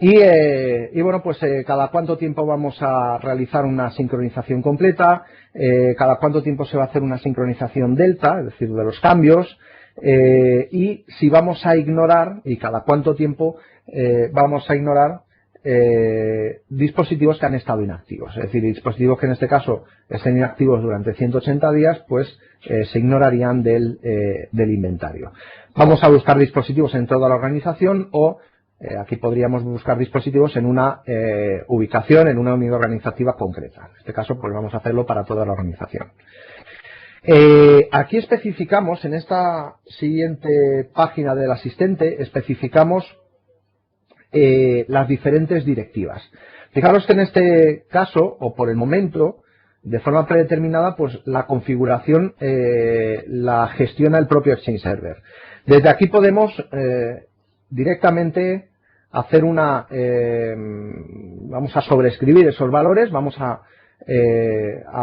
Y bueno, pues cada cuánto tiempo vamos a realizar una sincronización completa, cada cuánto tiempo se va a hacer una sincronización delta, es decir, de los cambios, y si vamos a ignorar, y cada cuánto tiempo vamos a ignorar dispositivos que han estado inactivos. Es decir, dispositivos que en este caso estén inactivos durante 180 días, pues se ignorarían del inventario. Vamos a buscar dispositivos en toda la organización o aquí podríamos buscar dispositivos en una ubicación, en una unidad organizativa concreta. En este caso, pues vamos a hacerlo para toda la organización. Aquí especificamos, en esta siguiente página del asistente, especificamos las diferentes directivas. Fijaros que en este caso, o por el momento, de forma predeterminada, pues la configuración la gestiona el propio Exchange Server. Desde aquí podemos directamente hacer vamos a sobreescribir esos valores, vamos a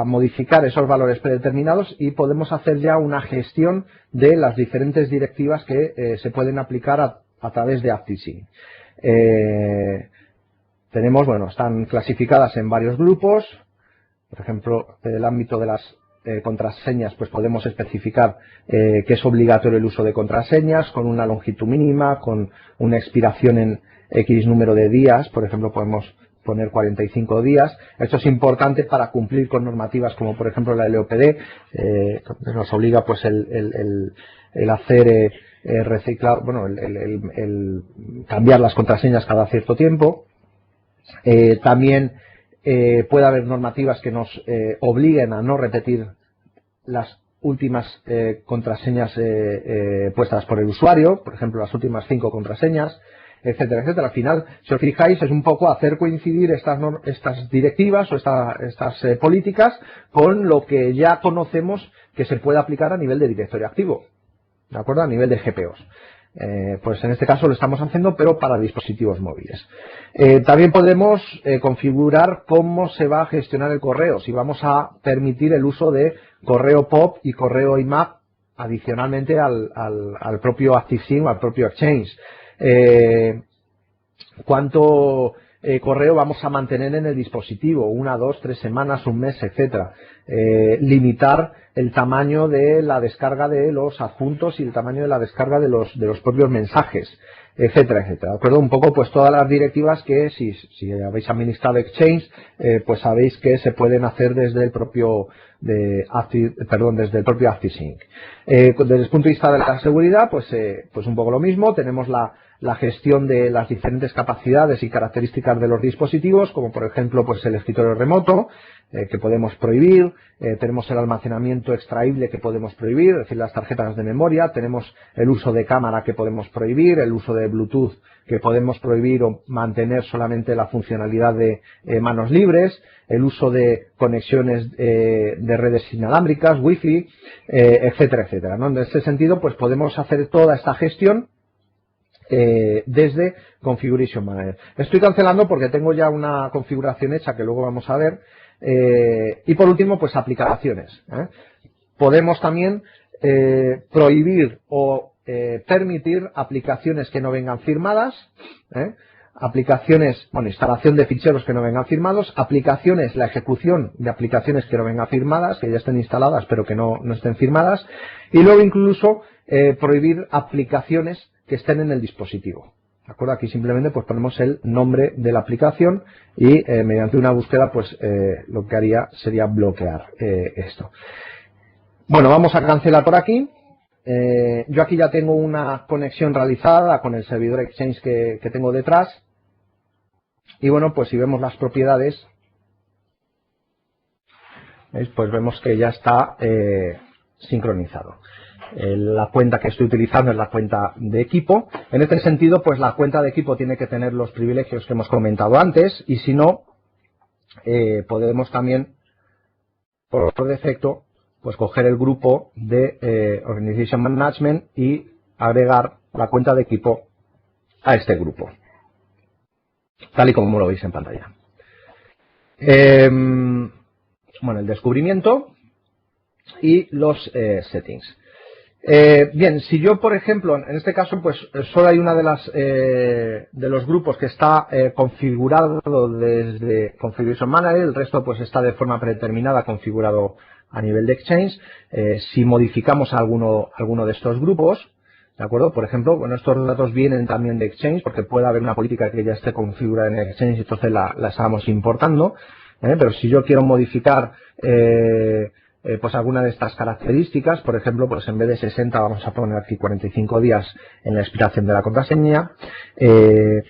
modificar esos valores predeterminados y podemos hacer ya una gestión de las diferentes directivas que se pueden aplicar a través de ActiveSync. tenemos, bueno, están clasificadas en varios grupos. Por ejemplo, en el ámbito de las contraseñas, pues podemos especificar que es obligatorio el uso de contraseñas con una longitud mínima, con una expiración en X número de días. Por ejemplo, podemos poner 45 días. Esto es importante para cumplir con normativas como, por ejemplo, la LOPD, nos obliga pues el hacer reciclar, bueno, el cambiar las contraseñas cada cierto tiempo. También puede haber normativas que nos obliguen a no repetir las últimas contraseñas puestas por el usuario, por ejemplo, las últimas 5 contraseñas, etcétera, etcétera. Al final, si os fijáis, es un poco hacer coincidir estas directivas o estas políticas con lo que ya conocemos que se puede aplicar a nivel de directorio activo, ¿de acuerdo? A nivel de GPOs. Pues en este caso lo estamos haciendo, pero para dispositivos móviles. También podemos configurar cómo se va a gestionar el correo, si vamos a permitir el uso de correo POP y correo IMAP adicionalmente al propio ActiveSync o al propio Exchange. Cuánto correo vamos a mantener en el dispositivo, 1, 2, 3 semanas, un mes, etcétera. Limitar el tamaño de la descarga de los adjuntos y el tamaño de la descarga de los propios mensajes, etcétera, etcétera. ¿De acuerdo? Un poco pues todas las directivas que si habéis administrado Exchange, pues sabéis que se pueden hacer desde el propio desde el propio ActiveSync. Desde el punto de vista de la seguridad, pues un poco lo mismo. Tenemos la gestión de las diferentes capacidades y características de los dispositivos, como por ejemplo pues el escritorio remoto, que podemos prohibir. Tenemos el almacenamiento extraíble que podemos prohibir, es decir, las tarjetas de memoria. Tenemos el uso de cámara que podemos prohibir, el uso de Bluetooth que podemos prohibir o mantener solamente la funcionalidad de manos libres, el uso de conexiones de redes inalámbricas, Wi-Fi, etcétera, etcétera, ¿no? En ese sentido, pues podemos hacer toda esta gestión desde Configuration Manager. Estoy cancelando porque tengo ya una configuración hecha que luego vamos a ver. Y por último, pues aplicaciones. Podemos también prohibir o permitir aplicaciones que no vengan firmadas, aplicaciones, bueno, instalación de ficheros que no vengan firmados, aplicaciones, la ejecución de aplicaciones que no vengan firmadas, que ya estén instaladas pero que no estén firmadas, y luego incluso prohibir aplicaciones que estén en el dispositivo. ¿De acuerdo? Aquí simplemente pues ponemos el nombre de la aplicación y mediante una búsqueda pues lo que haría sería bloquear esto. Bueno, vamos a cancelar por aquí. Yo aquí ya tengo una conexión realizada con el servidor Exchange que tengo detrás. Y bueno, pues si vemos las propiedades, ¿veis? Pues vemos que ya está sincronizado. La cuenta que estoy utilizando es la cuenta de equipo. En este sentido, pues la cuenta de equipo tiene que tener los privilegios que hemos comentado antes, y si no, podemos también, por defecto, pues coger el grupo de Organization Management y agregar la cuenta de equipo a este grupo, tal y como lo veis en pantalla. Bueno, el descubrimiento y los settings. Bien, si yo, por ejemplo, en este caso, pues solo hay una de los grupos que está configurado desde Configuration Manager, el resto pues está de forma predeterminada configurado a nivel de Exchange. Si modificamos alguno de estos grupos, ¿de acuerdo? Por ejemplo, bueno, estos datos vienen también de Exchange, porque puede haber una política que ya esté configurada en Exchange y entonces la estamos importando. Pero si yo quiero modificar pues alguna de estas características, por ejemplo, pues en vez de 60 vamos a poner aquí 45 días en la expiración de la contraseña. El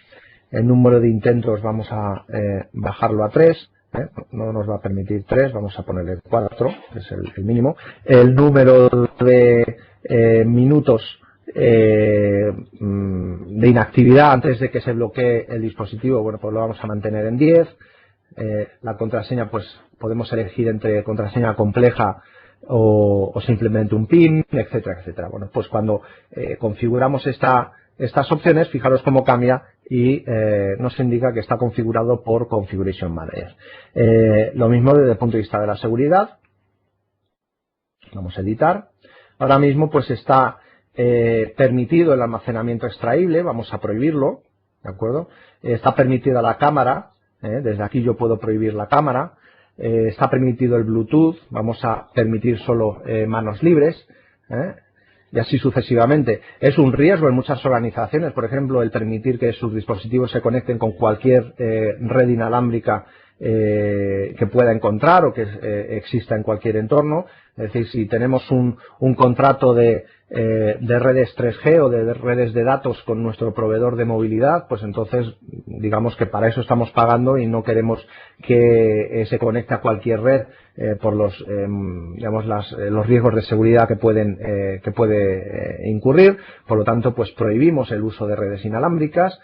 número de intentos vamos a bajarlo a 3. No nos va a permitir 3, vamos a ponerle 4, que es el mínimo. El número de minutos de inactividad antes de que se bloquee el dispositivo, bueno, pues lo vamos a mantener en 10. La contraseña, pues podemos elegir entre contraseña compleja o simplemente un PIN, etcétera, etcétera. Bueno, pues cuando configuramos estas opciones, fijaros cómo cambia y nos indica que está configurado por Configuration Manager. Lo mismo desde el punto de vista de la seguridad. Vamos a editar. Ahora mismo pues está permitido el almacenamiento extraíble, vamos a prohibirlo. ¿de acuerdo? Está permitida la cámara, desde aquí yo puedo prohibir la cámara. Está permitido el Bluetooth, vamos a permitir solo manos libres, y así sucesivamente. Es un riesgo en muchas organizaciones, por ejemplo, el permitir que sus dispositivos se conecten con cualquier red inalámbrica que pueda encontrar o que exista en cualquier entorno. Es decir, si tenemos un contrato de redes 3G o de redes de datos con nuestro proveedor de movilidad, pues entonces digamos que para eso estamos pagando y no queremos que se conecte a cualquier red por los digamos los riesgos de seguridad que puede incurrir. Por lo tanto, pues prohibimos el uso de redes inalámbricas.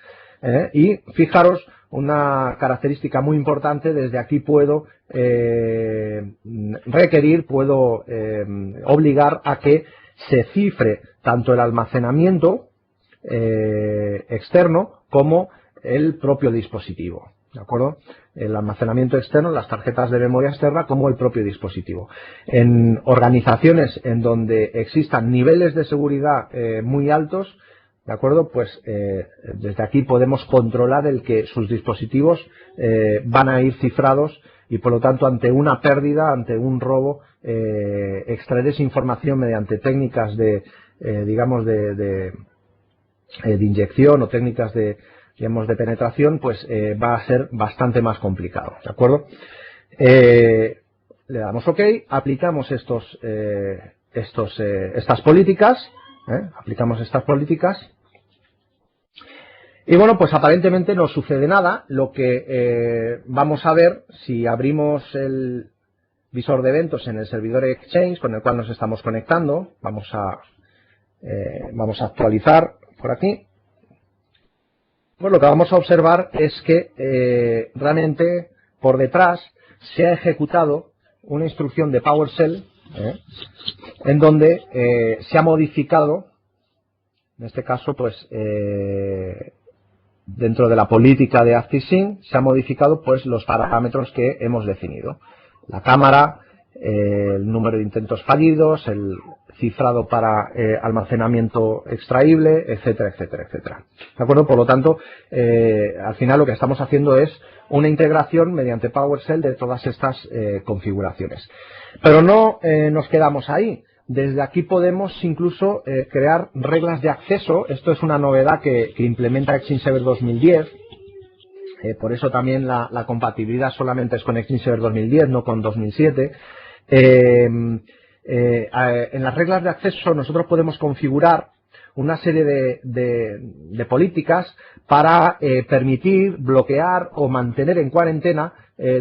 Y fijaros, una característica muy importante, desde aquí puedo puedo obligar a que se cifre tanto el almacenamiento externo como el propio dispositivo, ¿de acuerdo? El almacenamiento externo, las tarjetas de memoria externa, como el propio dispositivo. En organizaciones en donde existan niveles de seguridad muy altos, ¿de acuerdo? Pues desde aquí podemos controlar el que sus dispositivos van a ir cifrados y por lo tanto ante una pérdida, ante un robo, extraer esa información mediante técnicas de inyección o técnicas de penetración, pues va a ser bastante más complicado, ¿de acuerdo? Le damos OK, aplicamos estas políticas, aplicamos estas políticas. Y bueno, pues aparentemente no sucede nada. Lo que vamos a ver, si abrimos el visor de eventos en el servidor Exchange con el cual nos estamos conectando, vamos a actualizar por aquí. Pues lo que vamos a observar es que realmente por detrás se ha ejecutado una instrucción de PowerShell en donde se ha modificado, en este caso, pues dentro de la política de ActiveSync se ha modificado pues los parámetros que hemos definido. La cámara, el número de intentos fallidos, el cifrado para almacenamiento extraíble, etcétera, etcétera, etcétera. ¿De acuerdo? Por lo tanto, al final lo que estamos haciendo es una integración mediante PowerShell de todas estas configuraciones. Pero no nos quedamos ahí. Desde aquí podemos incluso crear reglas de acceso. Esto es una novedad que implementa Exchange Server 2010. Por eso también la compatibilidad solamente es con Exchange Server 2010, no con 2007. En las reglas de acceso nosotros podemos configurar una serie de políticas para permitir, bloquear o mantener en cuarentena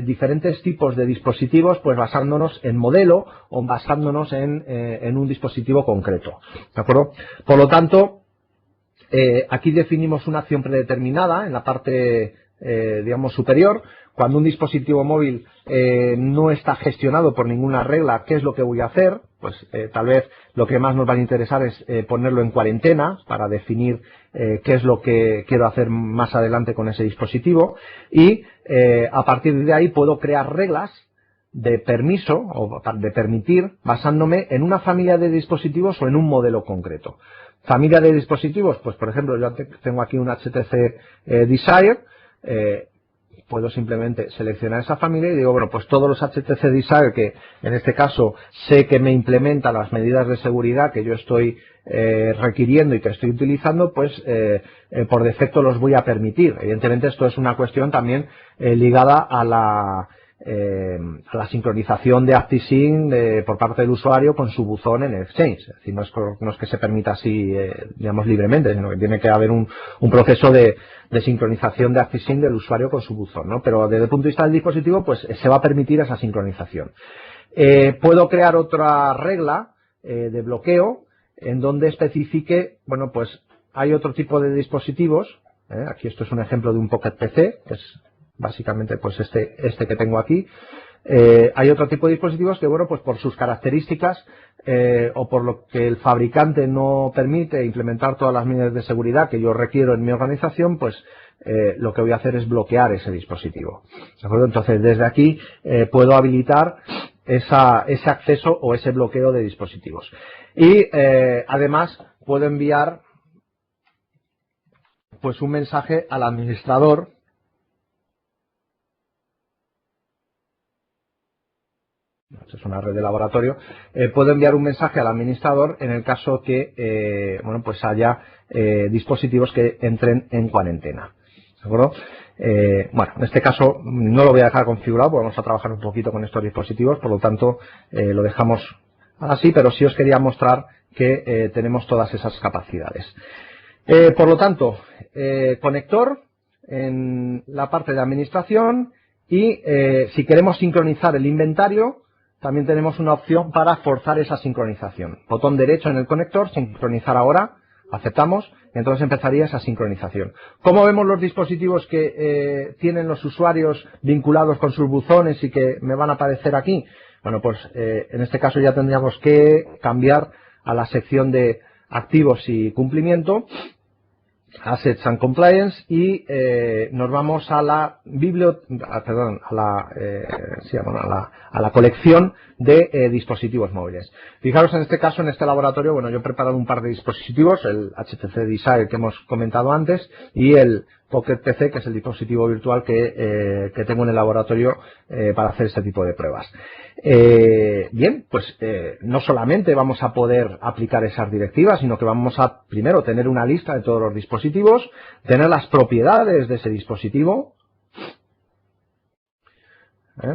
diferentes tipos de dispositivos, pues basándonos en modelo o basándonos en un dispositivo concreto, ¿de acuerdo? Por lo tanto, aquí definimos una acción predeterminada en la parte digamos superior. Cuando un dispositivo móvil no está gestionado por ninguna regla, ¿qué es lo que voy a hacer? Pues tal vez lo que más nos va a interesar es ponerlo en cuarentena para definir qué es lo que quiero hacer más adelante con ese dispositivo, y a partir de ahí puedo crear reglas de permiso o de permitir basándome en una familia de dispositivos o en un modelo concreto. Familia de dispositivos, pues por ejemplo yo tengo aquí un HTC Desire. Puedo simplemente seleccionar esa familia y digo, bueno, pues todos los HTC Desire que en este caso sé que me implementan las medidas de seguridad que yo estoy requiriendo y que estoy utilizando, pues por defecto los voy a permitir. Evidentemente esto es una cuestión también ligada a la sincronización de ActiveSync por parte del usuario con su buzón en Exchange. Es decir, no es que se permita así, digamos, libremente, sino que tiene que haber un proceso de sincronización de ActiveSync del usuario con su buzón, ¿no? Pero desde el punto de vista del dispositivo, pues se va a permitir esa sincronización. Puedo crear otra regla de bloqueo en donde especifique, bueno, pues hay otro tipo de dispositivos. Aquí esto es un ejemplo de un Pocket PC, que es básicamente pues este que tengo aquí. Hay otro tipo de dispositivos que, bueno, pues por sus características o por lo que el fabricante no permite implementar todas las medidas de seguridad que yo requiero en mi organización, pues lo que voy a hacer es bloquear ese dispositivo, ¿de acuerdo? Entonces desde aquí puedo habilitar ese acceso o ese bloqueo de dispositivos. Y además puedo enviar pues un mensaje al administrador. Es una red de laboratorio. Puedo enviar un mensaje al administrador en el caso que bueno, pues haya dispositivos que entren en cuarentena. ¿De acuerdo? Bueno, en este caso no lo voy a dejar configurado porque vamos a trabajar un poquito con estos dispositivos, por lo tanto lo dejamos así, pero sí os quería mostrar que tenemos todas esas capacidades. Por lo tanto, conector en la parte de administración y si queremos sincronizar el inventario, también tenemos una opción para forzar esa sincronización. Botón derecho en el conector, sincronizar ahora, aceptamos, y entonces empezaría esa sincronización. ¿Cómo vemos los dispositivos que tienen los usuarios vinculados con sus buzones y que me van a aparecer aquí? Bueno, pues en este caso ya tendríamos que cambiar a la sección de activos y cumplimiento, Assets and Compliance, y nos vamos a la a la colección de dispositivos móviles. Fijaros en este caso, en este laboratorio, bueno, yo he preparado un par de dispositivos, el HTC Desire que hemos comentado antes y el Pocket PC, que es el dispositivo virtual que tengo en el laboratorio para hacer este tipo de pruebas. Bien, pues no solamente vamos a poder aplicar esas directivas, sino que vamos a primero tener una lista de todos los dispositivos, tener las propiedades de ese dispositivo,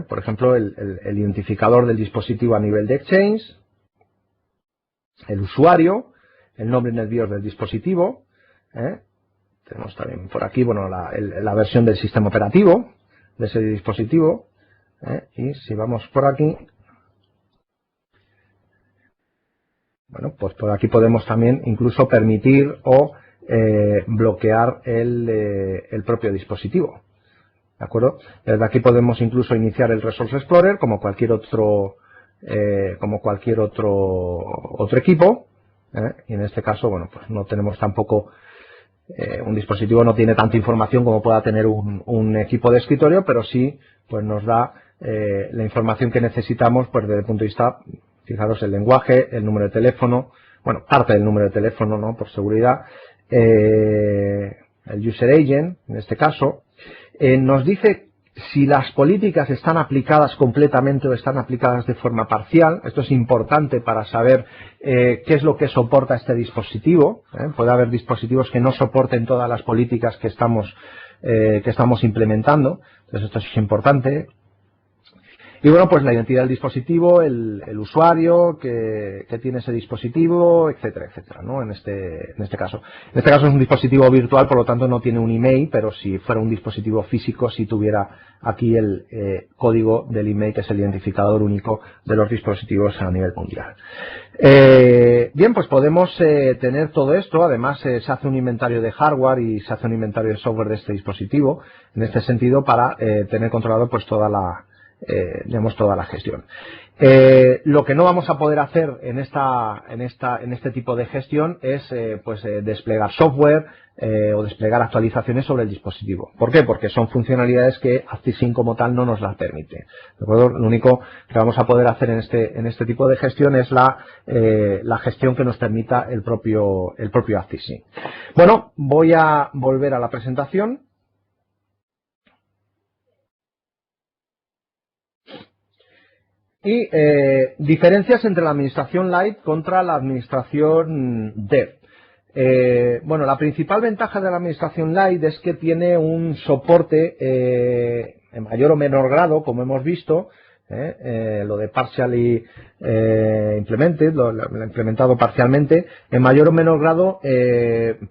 por ejemplo el identificador del dispositivo a nivel de Exchange, el usuario, el nombre en el BIOS del dispositivo, tenemos también por aquí, bueno, la versión del sistema operativo de ese dispositivo, y si vamos por aquí, bueno, pues por aquí podemos también incluso permitir o bloquear el propio dispositivo. ¿De acuerdo? Desde aquí podemos incluso iniciar el Resource Explorer como cualquier otro equipo, y en este caso, bueno, pues no tenemos tampoco un dispositivo, no tiene tanta información como pueda tener un equipo de escritorio, pero sí pues nos da la información que necesitamos, pues desde el punto de vista, fijaros, el lenguaje, el número de teléfono, bueno, parte del número de teléfono, ¿no?, por seguridad, el User Agent, en este caso, nos dice si las políticas están aplicadas completamente o están aplicadas de forma parcial. Esto es importante para saber qué es lo que soporta este dispositivo. Puede haber dispositivos que no soporten todas las políticas que estamos implementando. Entonces esto es importante. Y bueno, pues la identidad del dispositivo, el usuario que tiene ese dispositivo, etcétera, etcétera, ¿no? En este caso. En este caso es un dispositivo virtual, por lo tanto no tiene un email, pero si fuera un dispositivo físico, sí tuviera aquí el código del email, que es el identificador único de los dispositivos a nivel mundial. Bien, pues podemos tener todo esto. Además, se hace un inventario de hardware y se hace un inventario de software de este dispositivo, en este sentido, para tener controlado pues toda la gestión. Lo que no vamos a poder hacer en este tipo de gestión es desplegar software o desplegar actualizaciones sobre el dispositivo. ¿Por qué? Porque son funcionalidades que ActiveSync como tal no nos las permite. ¿De acuerdo? Lo único que vamos a poder hacer en este tipo de gestión es la gestión que nos permita el propio ActiveSync. Bueno, voy a volver a la presentación. Y diferencias entre la administración Lite contra la administración Dev. Bueno, la principal ventaja de la administración Lite es que tiene un soporte en mayor o menor grado, como hemos visto, lo de partially implemented, lo implementado parcialmente, en mayor o menor grado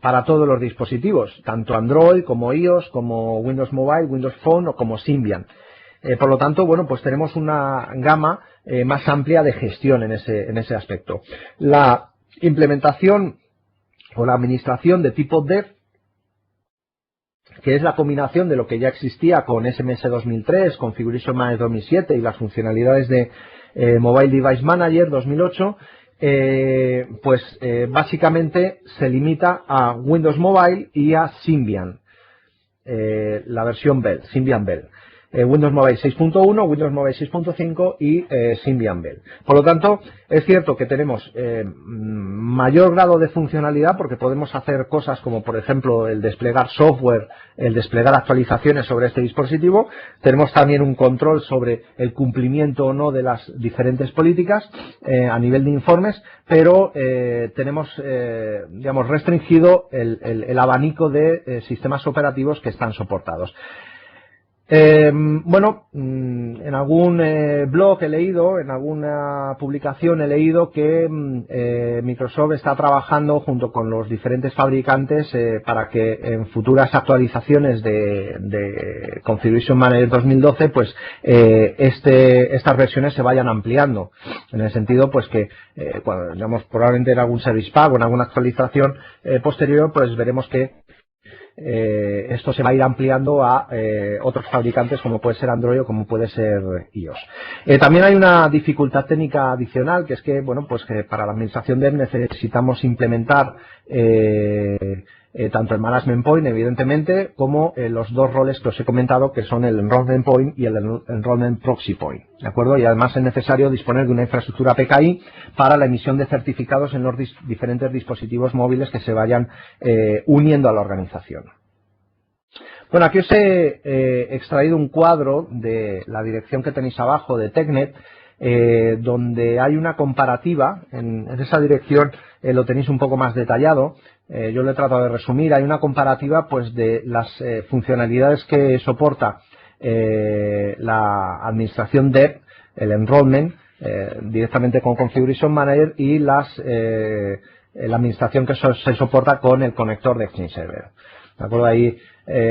para todos los dispositivos, tanto Android como iOS, como Windows Mobile, Windows Phone o como Symbian. Por lo tanto, bueno, pues tenemos una gama más amplia de gestión en ese aspecto. La implementación o la administración de tipo Dev, que es la combinación de lo que ya existía con SMS 2003, Configuration Manager 2007 y las funcionalidades de Mobile Device Manager 2008, básicamente se limita a Windows Mobile y a Symbian, la versión Bell, Symbian Bell. Windows Mobile 6.1, Windows Mobile 6.5 y Symbian Bell. Por lo tanto, es cierto que tenemos mayor grado de funcionalidad porque podemos hacer cosas como, por ejemplo, el desplegar software, el desplegar actualizaciones sobre este dispositivo. Tenemos también un control sobre el cumplimiento o no de las diferentes políticas a nivel de informes, pero tenemos, digamos, restringido el abanico de sistemas operativos que están soportados. Bueno, en algún blog he leído, en alguna publicación he leído que Microsoft está trabajando junto con los diferentes fabricantes para que en futuras actualizaciones de Configuration Manager 2012, pues estas versiones se vayan ampliando, en el sentido pues que cuando, digamos, probablemente en algún Service Pack o en alguna actualización posterior, pues veremos que esto se va a ir ampliando a otros fabricantes como puede ser Android o como puede ser iOS. También hay una dificultad técnica adicional, que es que, bueno, pues que para la administración de necesitamos implementar tanto el Management Point, evidentemente, como los dos roles que os he comentado, que son el Enrollment Point y el Enrollment Proxy Point, ¿de acuerdo? Y además es necesario disponer de una infraestructura PKI para la emisión de certificados en los diferentes dispositivos móviles que se vayan uniendo a la organización. Bueno, aquí os he extraído un cuadro de la dirección que tenéis abajo de TechNet, donde hay una comparativa. En esa dirección lo tenéis un poco más detallado. Yo lo he tratado de resumir. Hay una comparativa pues de las funcionalidades que soporta la administración DEP, el enrollment, directamente con Configuration Manager, y la administración que se soporta con el conector de Exchange Server. ¿De acuerdo? Hay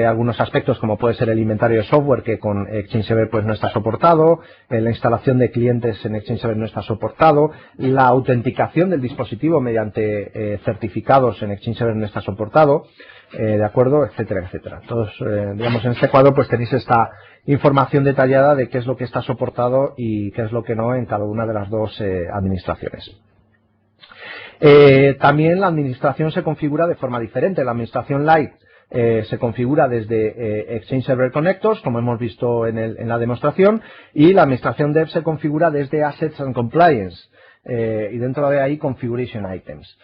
algunos aspectos como puede ser el inventario de software, que con Exchange Server pues no está soportado, la instalación de clientes en Exchange Server no está soportado, la autenticación del dispositivo mediante certificados en Exchange Server no está soportado, de acuerdo, etcétera, etcétera. Entonces, digamos, en este cuadro pues tenéis esta información detallada de qué es lo que está soportado y qué es lo que no en cada una de las dos administraciones. También la administración se configura de forma diferente. La administración Lite se configura desde Exchange Server Connectors, como hemos visto en la demostración, y la administración Dev se configura desde Assets and Compliance, y dentro de ahí Configuration Items.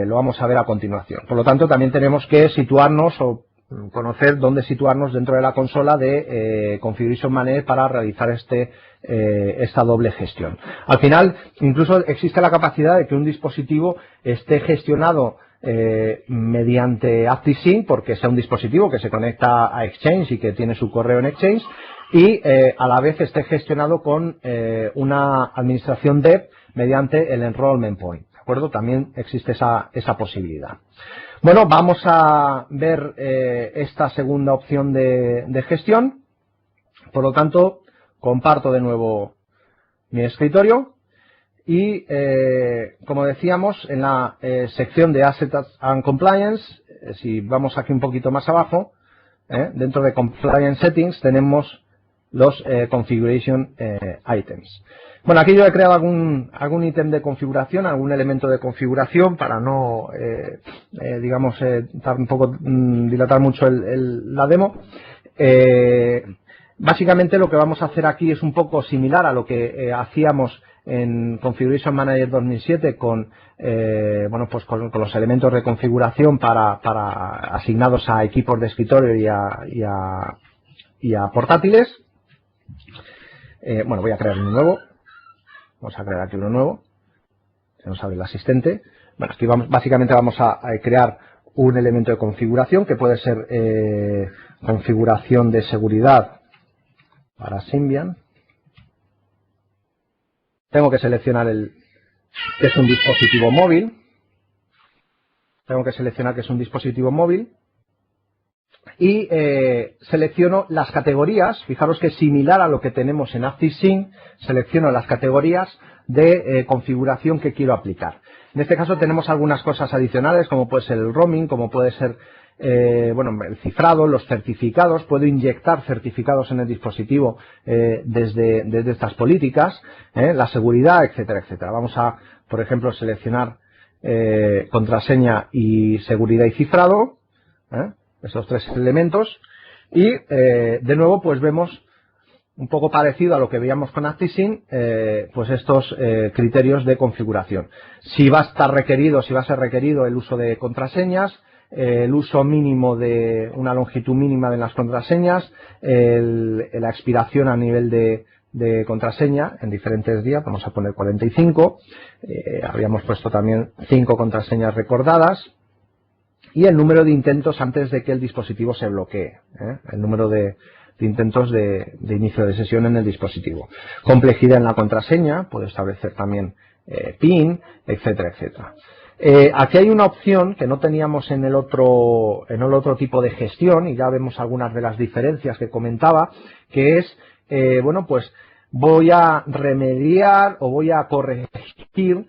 Lo vamos a ver a continuación. Por lo tanto, también tenemos que situarnos o conocer dónde situarnos dentro de la consola de Configuration Manager para realizar esta doble gestión. Al final, incluso existe la capacidad de que un dispositivo esté gestionado mediante ActiveSync, porque sea un dispositivo que se conecta a Exchange y que tiene su correo en Exchange, y a la vez esté gestionado con una administración Dev mediante el Enrollment Point. ¿De acuerdo? También existe esa posibilidad. Bueno, vamos a ver esta segunda opción de gestión. Por lo tanto, comparto de nuevo mi escritorio. Y, como decíamos, en la sección de Assets and Compliance, si vamos aquí un poquito más abajo, dentro de Compliance Settings tenemos los Configuration Items. Bueno, aquí yo he creado algún ítem de configuración, algún elemento de configuración para no, digamos, dilatar mucho la demo. Básicamente lo que vamos a hacer aquí es un poco similar a lo que hacíamos en Configuration Manager 2007 con los elementos de configuración para asignados a equipos de escritorio y a portátiles. Bueno, voy a crear uno nuevo. Vamos a crear aquí uno nuevo. Se nos abre el asistente. Bueno, aquí básicamente vamos a crear un elemento de configuración que puede ser configuración de seguridad para Symbian. Tengo que seleccionar que es un dispositivo móvil. Tengo que seleccionar que es un dispositivo móvil. Y selecciono las categorías. Fijaros que es similar a lo que tenemos en ActiveSync. Selecciono las categorías de configuración que quiero aplicar. En este caso tenemos algunas cosas adicionales, como puede ser el roaming, como puede ser el cifrado, los certificados. Puedo inyectar certificados en el dispositivo desde estas políticas, la seguridad, etcétera, etcétera. Vamos a, por ejemplo, seleccionar contraseña y seguridad y cifrado, estos tres elementos, y de nuevo pues vemos un poco parecido a lo que veíamos con ActiveSync, pues estos criterios de configuración. Si va a estar requerido, si va a ser requerido el uso de contraseñas, el uso mínimo de una longitud mínima de las contraseñas, la expiración a nivel de contraseña en diferentes días, vamos a poner 45, habíamos puesto también 5 contraseñas recordadas, y el número de intentos antes de que el dispositivo se bloquee, el número de intentos de inicio de sesión en el dispositivo. Complejidad en la contraseña, puede establecer también PIN, etcétera, etcétera. Aquí hay una opción que no teníamos en el otro tipo de gestión, y ya vemos algunas de las diferencias que comentaba, que es, bueno, pues voy a remediar o voy a corregir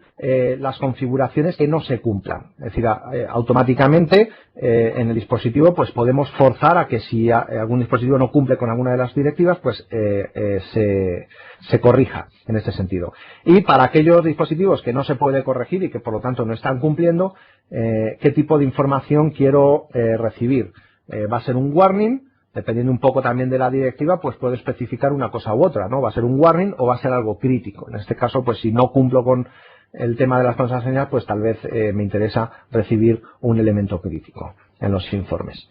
las configuraciones que no se cumplan. Es decir, automáticamente en el dispositivo pues podemos forzar a que si algún dispositivo no cumple con alguna de las directivas, pues se corrija en este sentido. Y para aquellos dispositivos que no se puede corregir y que por lo tanto no están cumpliendo, ¿qué tipo de información quiero recibir? Va a ser un warning. Dependiendo un poco también de la directiva, pues puedo especificar una cosa u otra, ¿no? Va a ser un warning o va a ser algo crítico. En este caso, pues si no cumplo con el tema de las contraseñas, pues tal vez me interesa recibir un elemento crítico en los informes.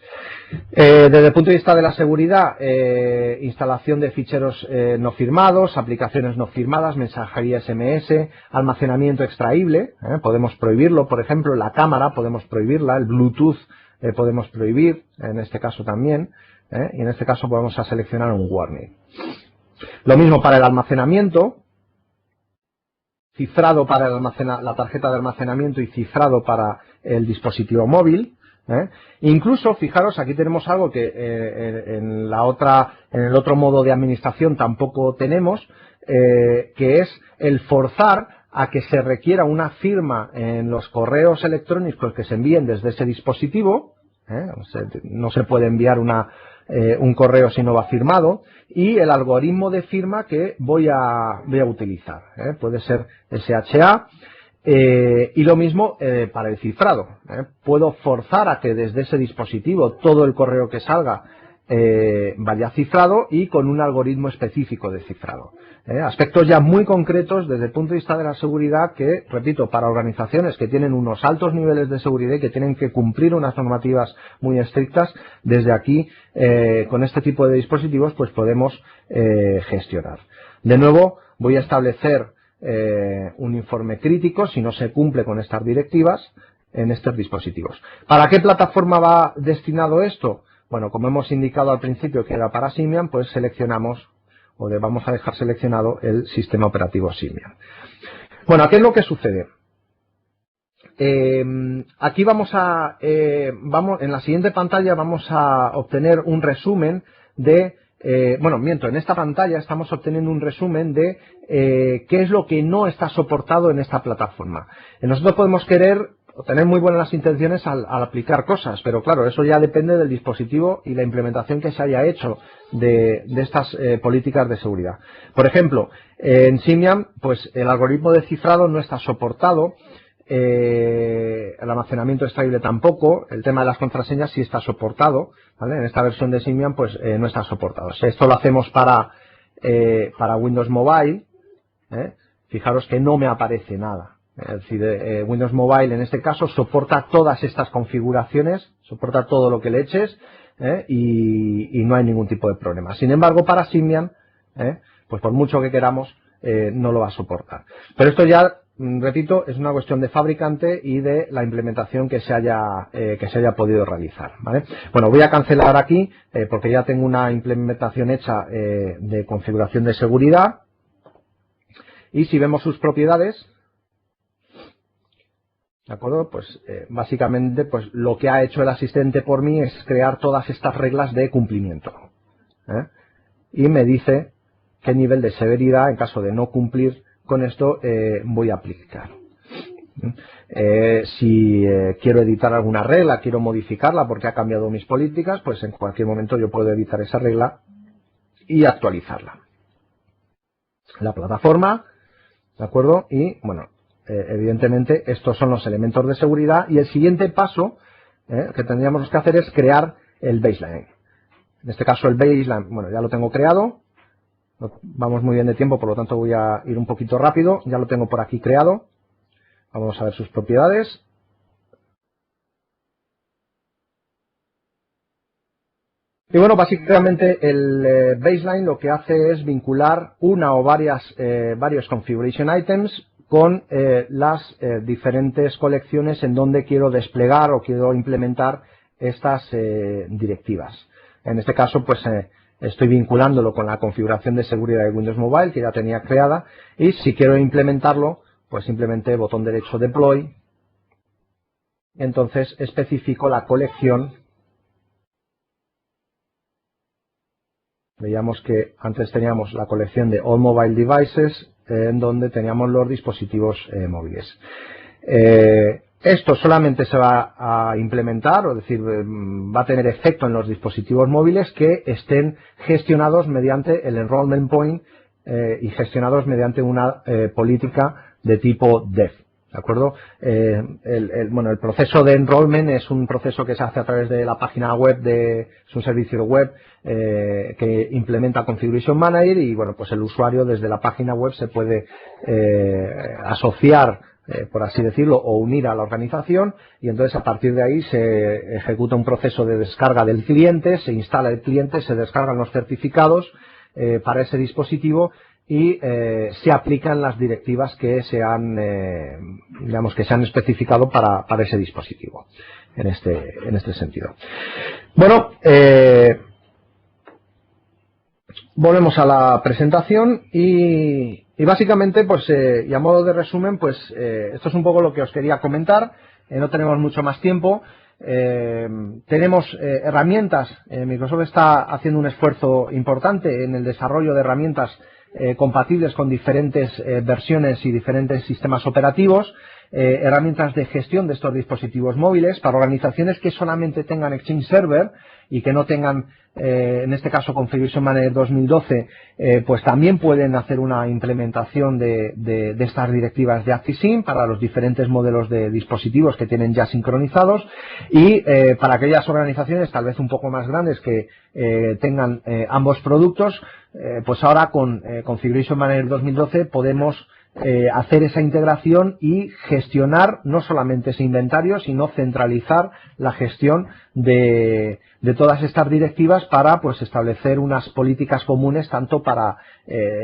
Desde el punto de vista de la seguridad, instalación de ficheros no firmados, aplicaciones no firmadas, mensajería SMS, almacenamiento extraíble, podemos prohibirlo, por ejemplo, la cámara podemos prohibirla, el Bluetooth podemos prohibir, en este caso también. Y en este caso podemos seleccionar un warning. Lo mismo para el almacenamiento, cifrado para la tarjeta de almacenamiento y cifrado para el dispositivo móvil. Incluso, fijaros, aquí tenemos algo que en el otro modo de administración tampoco tenemos, que es el forzar a que se requiera una firma en los correos electrónicos que se envíen desde ese dispositivo. No se puede enviar un correo si no va firmado, y el algoritmo de firma que voy a utilizar. Puede ser SHA, y lo mismo para el cifrado. Puedo forzar a que desde ese dispositivo todo el correo que salga vaya cifrado y con un algoritmo específico de cifrado. Aspectos ya muy concretos desde el punto de vista de la seguridad que, repito, para organizaciones que tienen unos altos niveles de seguridad y que tienen que cumplir unas normativas muy estrictas, desde aquí, con este tipo de dispositivos, pues podemos gestionar. De nuevo, voy a establecer un informe crítico si no se cumple con estas directivas en estos dispositivos. ¿Para qué plataforma va destinado esto? Bueno, como hemos indicado al principio que era para Symbian, pues seleccionamos vamos a dejar seleccionado el sistema operativo Symbian. Bueno, ¿qué es lo que sucede? Aquí en la siguiente pantalla vamos a obtener un resumen de, en esta pantalla estamos obteniendo un resumen de qué es lo que no está soportado en esta plataforma. Nosotros podemos querer o tener muy buenas intenciones al aplicar cosas, pero claro, eso ya depende del dispositivo y la implementación que se haya hecho de estas políticas de seguridad. Por ejemplo, en Symbian, pues el algoritmo de cifrado no está soportado, el almacenamiento extraíble tampoco, el tema de las contraseñas sí está soportado, ¿vale? En esta versión de Symbian, pues no está soportado. Esto lo hacemos para Windows Mobile, fijaros que no me aparece nada. Es decir, Windows Mobile en este caso soporta todas estas configuraciones, soporta todo lo que le eches, y no hay ningún tipo de problema. Sin embargo, para Symbian, pues por mucho que queramos, no lo va a soportar. Pero esto ya, repito, es una cuestión de fabricante y de la implementación que se haya podido realizar, ¿vale? Bueno, voy a cancelar aquí porque ya tengo una implementación hecha de configuración de seguridad, y si vemos sus propiedades, ¿de acuerdo? Pues básicamente pues lo que ha hecho el asistente por mí es crear todas estas reglas de cumplimiento. Y me dice qué nivel de severidad, en caso de no cumplir con esto, voy a aplicar. Si quiero editar alguna regla, quiero modificarla porque ha cambiado mis políticas, pues en cualquier momento yo puedo editar esa regla y actualizarla. La plataforma, ¿de acuerdo? Y bueno, evidentemente estos son los elementos de seguridad, y el siguiente paso que tendríamos que hacer es crear el baseline. En este caso el baseline, bueno, ya lo tengo creado, Vamos muy bien de tiempo, por lo tanto voy a ir un poquito rápido. Ya lo tengo por aquí creado. Vamos a ver sus propiedades. Y bueno, básicamente el baseline lo que hace es vincular una o varios configuration items con las diferentes colecciones en donde quiero desplegar o quiero implementar estas directivas. En este caso, pues estoy vinculándolo con la configuración de seguridad de Windows Mobile que ya tenía creada, y si quiero implementarlo, pues simplemente botón derecho Deploy, entonces especifico la colección. Veíamos que antes teníamos la colección de All Mobile Devices, en donde teníamos los dispositivos móviles. Esto solamente se va a implementar, es decir, va a tener efecto en los dispositivos móviles que estén gestionados mediante el enrollment point y gestionados mediante una política de tipo DEF. ¿De acuerdo? El proceso de enrollment es un proceso que se hace a través de la página web, es un servicio web que implementa Configuration Manager, y bueno, pues el usuario desde la página web se puede asociar, por así decirlo, o unir a la organización, y entonces a partir de ahí se ejecuta un proceso de descarga del cliente, se instala el cliente, se descargan los certificados para ese dispositivo, y se aplican las directivas que se han especificado para ese dispositivo en este sentido. Bueno, volvemos a la presentación y básicamente, pues y a modo de resumen, pues esto es un poco lo que os quería comentar. No tenemos mucho más tiempo. Tenemos herramientas. Microsoft está haciendo un esfuerzo importante en el desarrollo de herramientas compatibles con diferentes versiones y diferentes sistemas operativos, herramientas de gestión de estos dispositivos móviles para organizaciones que solamente tengan Exchange Server y que no tengan, en este caso, Configuration Manager 2012, pues también pueden hacer una implementación de estas directivas de ActiveSync para los diferentes modelos de dispositivos que tienen ya sincronizados, y para aquellas organizaciones tal vez un poco más grandes que tengan ambos productos, pues ahora con Configuration Manager 2012 podemos hacer esa integración y gestionar no solamente ese inventario, sino centralizar la gestión de todas estas directivas para, pues, establecer unas políticas comunes tanto para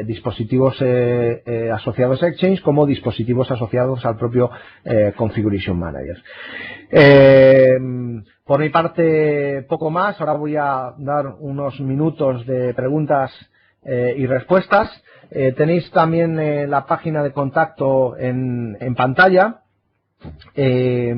dispositivos asociados a Exchange como dispositivos asociados al propio Configuration Manager. Por mi parte, poco más. Ahora voy a dar unos minutos de preguntas y respuestas. Tenéis también la página de contacto en pantalla. Si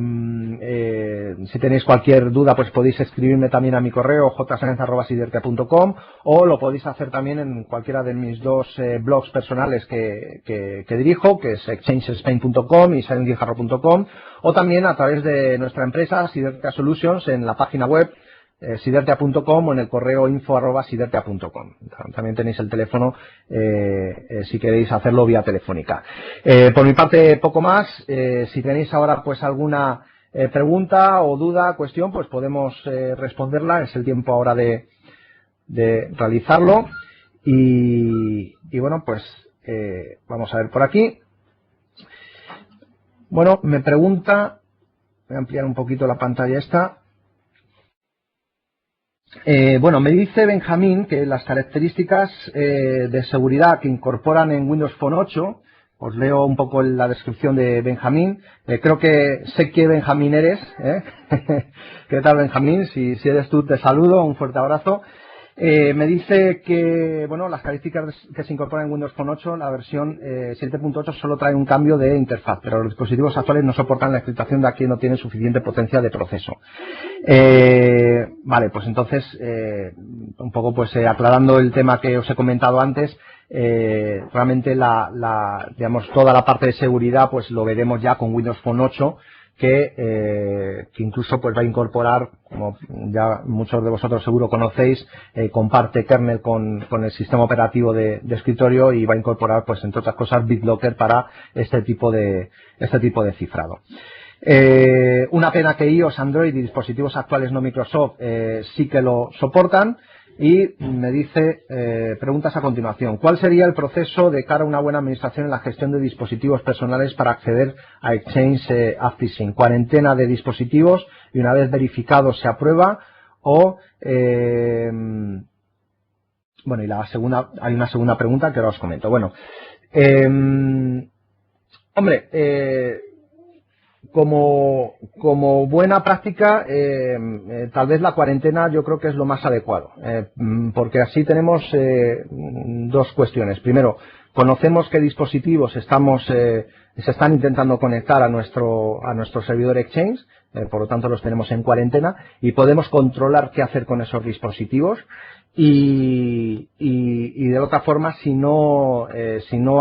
tenéis cualquier duda, pues podéis escribirme también a mi correo jsaenz@sidertia.com, o lo podéis hacer también en cualquiera de mis dos blogs personales que dirijo, que es exchangespain.com y silentguijarro.com, o también a través de nuestra empresa Sidertia Solutions en la página web sidertia.com o en el correo info@sidertia.com. También tenéis el teléfono si queréis hacerlo vía telefónica. Por mi parte, poco más. Si tenéis ahora pues alguna pregunta o duda, cuestión, pues podemos responderla. Es el tiempo ahora de realizarlo. Y bueno, pues vamos a ver por aquí. Bueno, me pregunta, voy a ampliar un poquito la pantalla esta. Bueno, me dice Benjamín que las características de seguridad que incorporan en Windows Phone 8, os leo un poco la descripción de Benjamín. Creo que sé qué Benjamín eres. ¿Qué tal, Benjamín? Si eres tú, te saludo, un fuerte abrazo. Me dice que, bueno, las características que se incorporan en Windows Phone 8, la versión 7.8 solo trae un cambio de interfaz, pero los dispositivos actuales no soportan la encriptación de aquí, no tienen suficiente potencia de proceso. Vale, pues entonces, un poco pues aclarando el tema que os he comentado antes, realmente digamos, toda la parte de seguridad pues lo veremos ya con Windows Phone 8, que incluso pues va a incorporar, como ya muchos de vosotros seguro conocéis, comparte kernel con el sistema operativo de escritorio, y va a incorporar, pues entre otras cosas, BitLocker para este tipo de cifrado. Una pena que iOS, Android y dispositivos actuales no Microsoft sí que lo soportan. Y me dice, preguntas a continuación. ¿Cuál sería el proceso de cara a una buena administración en la gestión de dispositivos personales para acceder a Exchange ActiveSync? ¿Cuarentena de dispositivos y una vez verificado se aprueba? O, bueno, y la segunda, hay una segunda pregunta que ahora os comento. Bueno, hombre, como buena práctica, tal vez la cuarentena yo creo que es lo más adecuado, porque así tenemos dos cuestiones. Primero, conocemos qué dispositivos se están intentando conectar a nuestro servidor Exchange, por lo tanto los tenemos en cuarentena y podemos controlar qué hacer con esos dispositivos. Y de otra forma, si no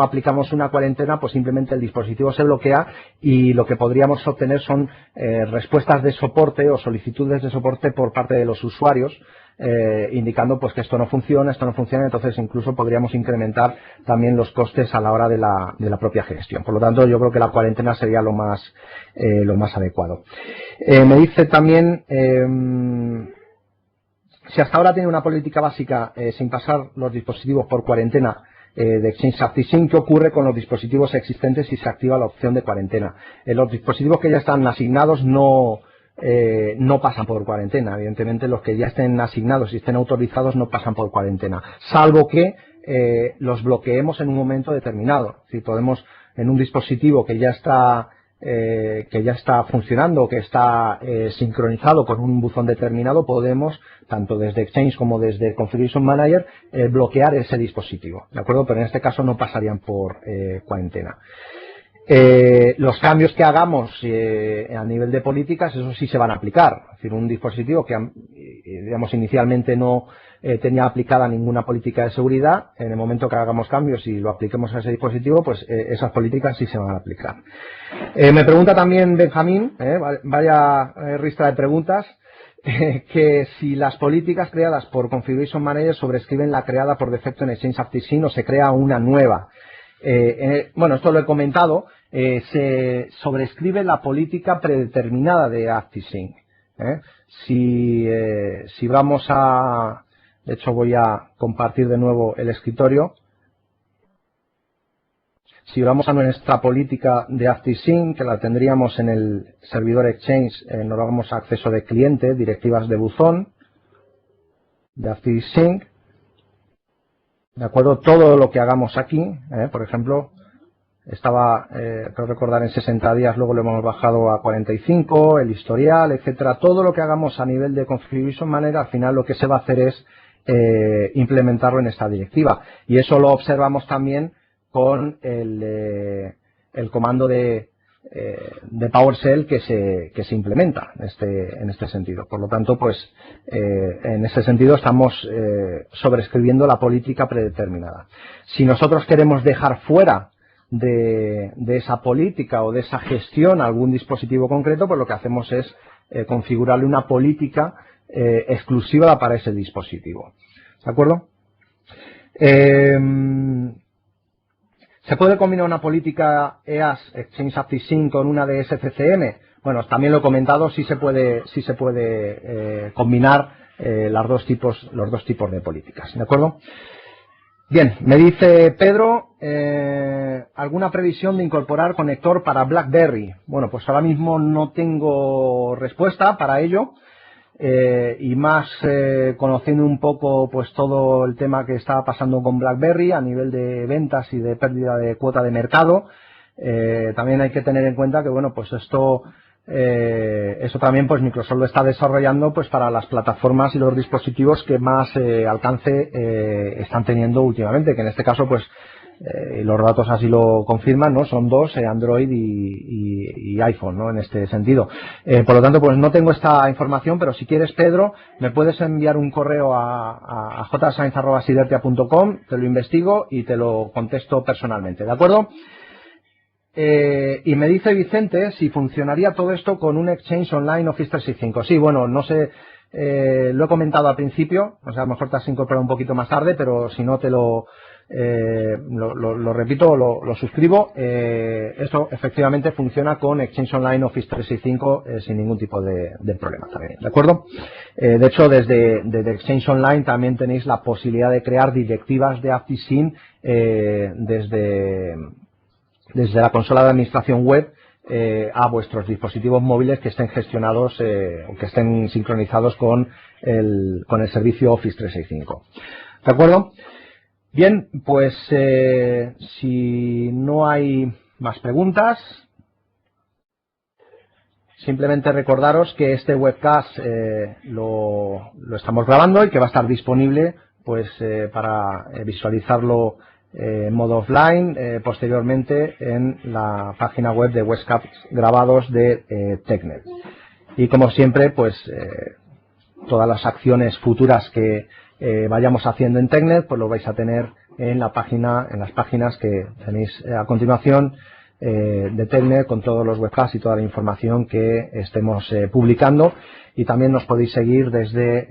aplicamos una cuarentena, pues simplemente el dispositivo se bloquea y lo que podríamos obtener son respuestas de soporte o solicitudes de soporte por parte de los usuarios, indicando pues que esto no funciona, entonces incluso podríamos incrementar también los costes a la hora de la propia gestión. Por lo tanto, yo creo que la cuarentena sería lo más adecuado. Me dice también, si hasta ahora tiene una política básica sin pasar los dispositivos por cuarentena de Exchange ActiveSync, ¿qué ocurre con los dispositivos existentes si se activa la opción de cuarentena? Los dispositivos que ya están asignados no pasan por cuarentena. Evidentemente, los que ya estén asignados y estén autorizados no pasan por cuarentena, salvo que los bloqueemos en un momento determinado. Si podemos, en un dispositivo que ya está funcionando, que está sincronizado con un buzón determinado, podemos, tanto desde Exchange como desde Configuration Manager, bloquear ese dispositivo, ¿de acuerdo? Pero en este caso no pasarían por cuarentena. Los cambios que hagamos a nivel de políticas, eso sí se van a aplicar. Es decir, un dispositivo que, digamos, inicialmente no tenía aplicada ninguna política de seguridad, en el momento que hagamos cambios y lo apliquemos a ese dispositivo, pues esas políticas sí se van a aplicar. Me pregunta también Benjamín, vaya ristra de preguntas, que si las políticas creadas por Configuration Manager sobrescriben la creada por defecto en Exchange ActiveSync o se crea una nueva. Bueno, esto lo he comentado, se sobrescribe la política predeterminada de ActiveSync. Si vamos a... De hecho, voy a compartir de nuevo el escritorio. Si vamos a nuestra política de ActiveSync, que la tendríamos en el servidor Exchange, nos vamos a acceso de cliente, directivas de buzón, de ActiveSync. De acuerdo, todo lo que hagamos aquí, por ejemplo, estaba, creo recordar, en 60 días, luego lo hemos bajado a 45, el historial, etcétera. Todo lo que hagamos a nivel de Configuration Manager, al final lo que se va a hacer es implementarlo en esta directiva. Y eso lo observamos también con el comando de PowerShell que se implementa en este sentido. Por lo tanto, pues en ese sentido estamos sobrescribiendo la política predeterminada. Si nosotros queremos dejar fuera de esa política o de esa gestión algún dispositivo concreto, pues lo que hacemos es configurarle una política exclusiva para ese dispositivo. ¿De acuerdo? ¿Se puede combinar una política EAS, Exchange ActiveSync, con una de SCCM? Bueno, también lo he comentado, sí se puede combinar los dos tipos de políticas, ¿de acuerdo? Bien, me dice Pedro, ¿alguna previsión de incorporar conector para BlackBerry? Bueno, pues ahora mismo no tengo respuesta para ello. Y más conociendo un poco pues todo el tema que está pasando con BlackBerry a nivel de ventas y de pérdida de cuota de mercado, también hay que tener en cuenta que bueno, pues eso también pues Microsoft lo está desarrollando pues para las plataformas y los dispositivos que más alcance están teniendo últimamente, que en este caso pues los datos así lo confirman, ¿no? Son dos, Android y iPhone, ¿no? En este sentido. Por lo tanto, pues no tengo esta información, pero si quieres, Pedro, me puedes enviar un correo a jsainz@sidertia.com, te lo investigo y te lo contesto personalmente, ¿de acuerdo? Y me dice Vicente si funcionaría todo esto con un Exchange Online Office 365. Sí, bueno, no sé, lo he comentado al principio, o sea, a lo mejor te has incorporado un poquito más tarde, pero si no te lo repito, lo suscribo. Esto efectivamente funciona con Exchange Online Office 365 sin ningún tipo de problema también, ¿de acuerdo? De hecho, desde Exchange Online también tenéis la posibilidad de crear directivas de ActiveSync desde la consola de administración web a vuestros dispositivos móviles que estén gestionados o que estén sincronizados con el servicio Office 365. ¿De acuerdo? Bien, pues si no hay más preguntas, simplemente recordaros que este webcast lo estamos grabando y que va a estar disponible pues para visualizarlo en modo offline posteriormente en la página web de webcasts grabados de TechNet. Y como siempre, pues todas las acciones futuras que vayamos haciendo en TechNet, pues lo vais a tener en la página, en las páginas que tenéis a continuación de TechNet, con todos los webcasts y toda la información que estemos publicando. Y también nos podéis seguir desde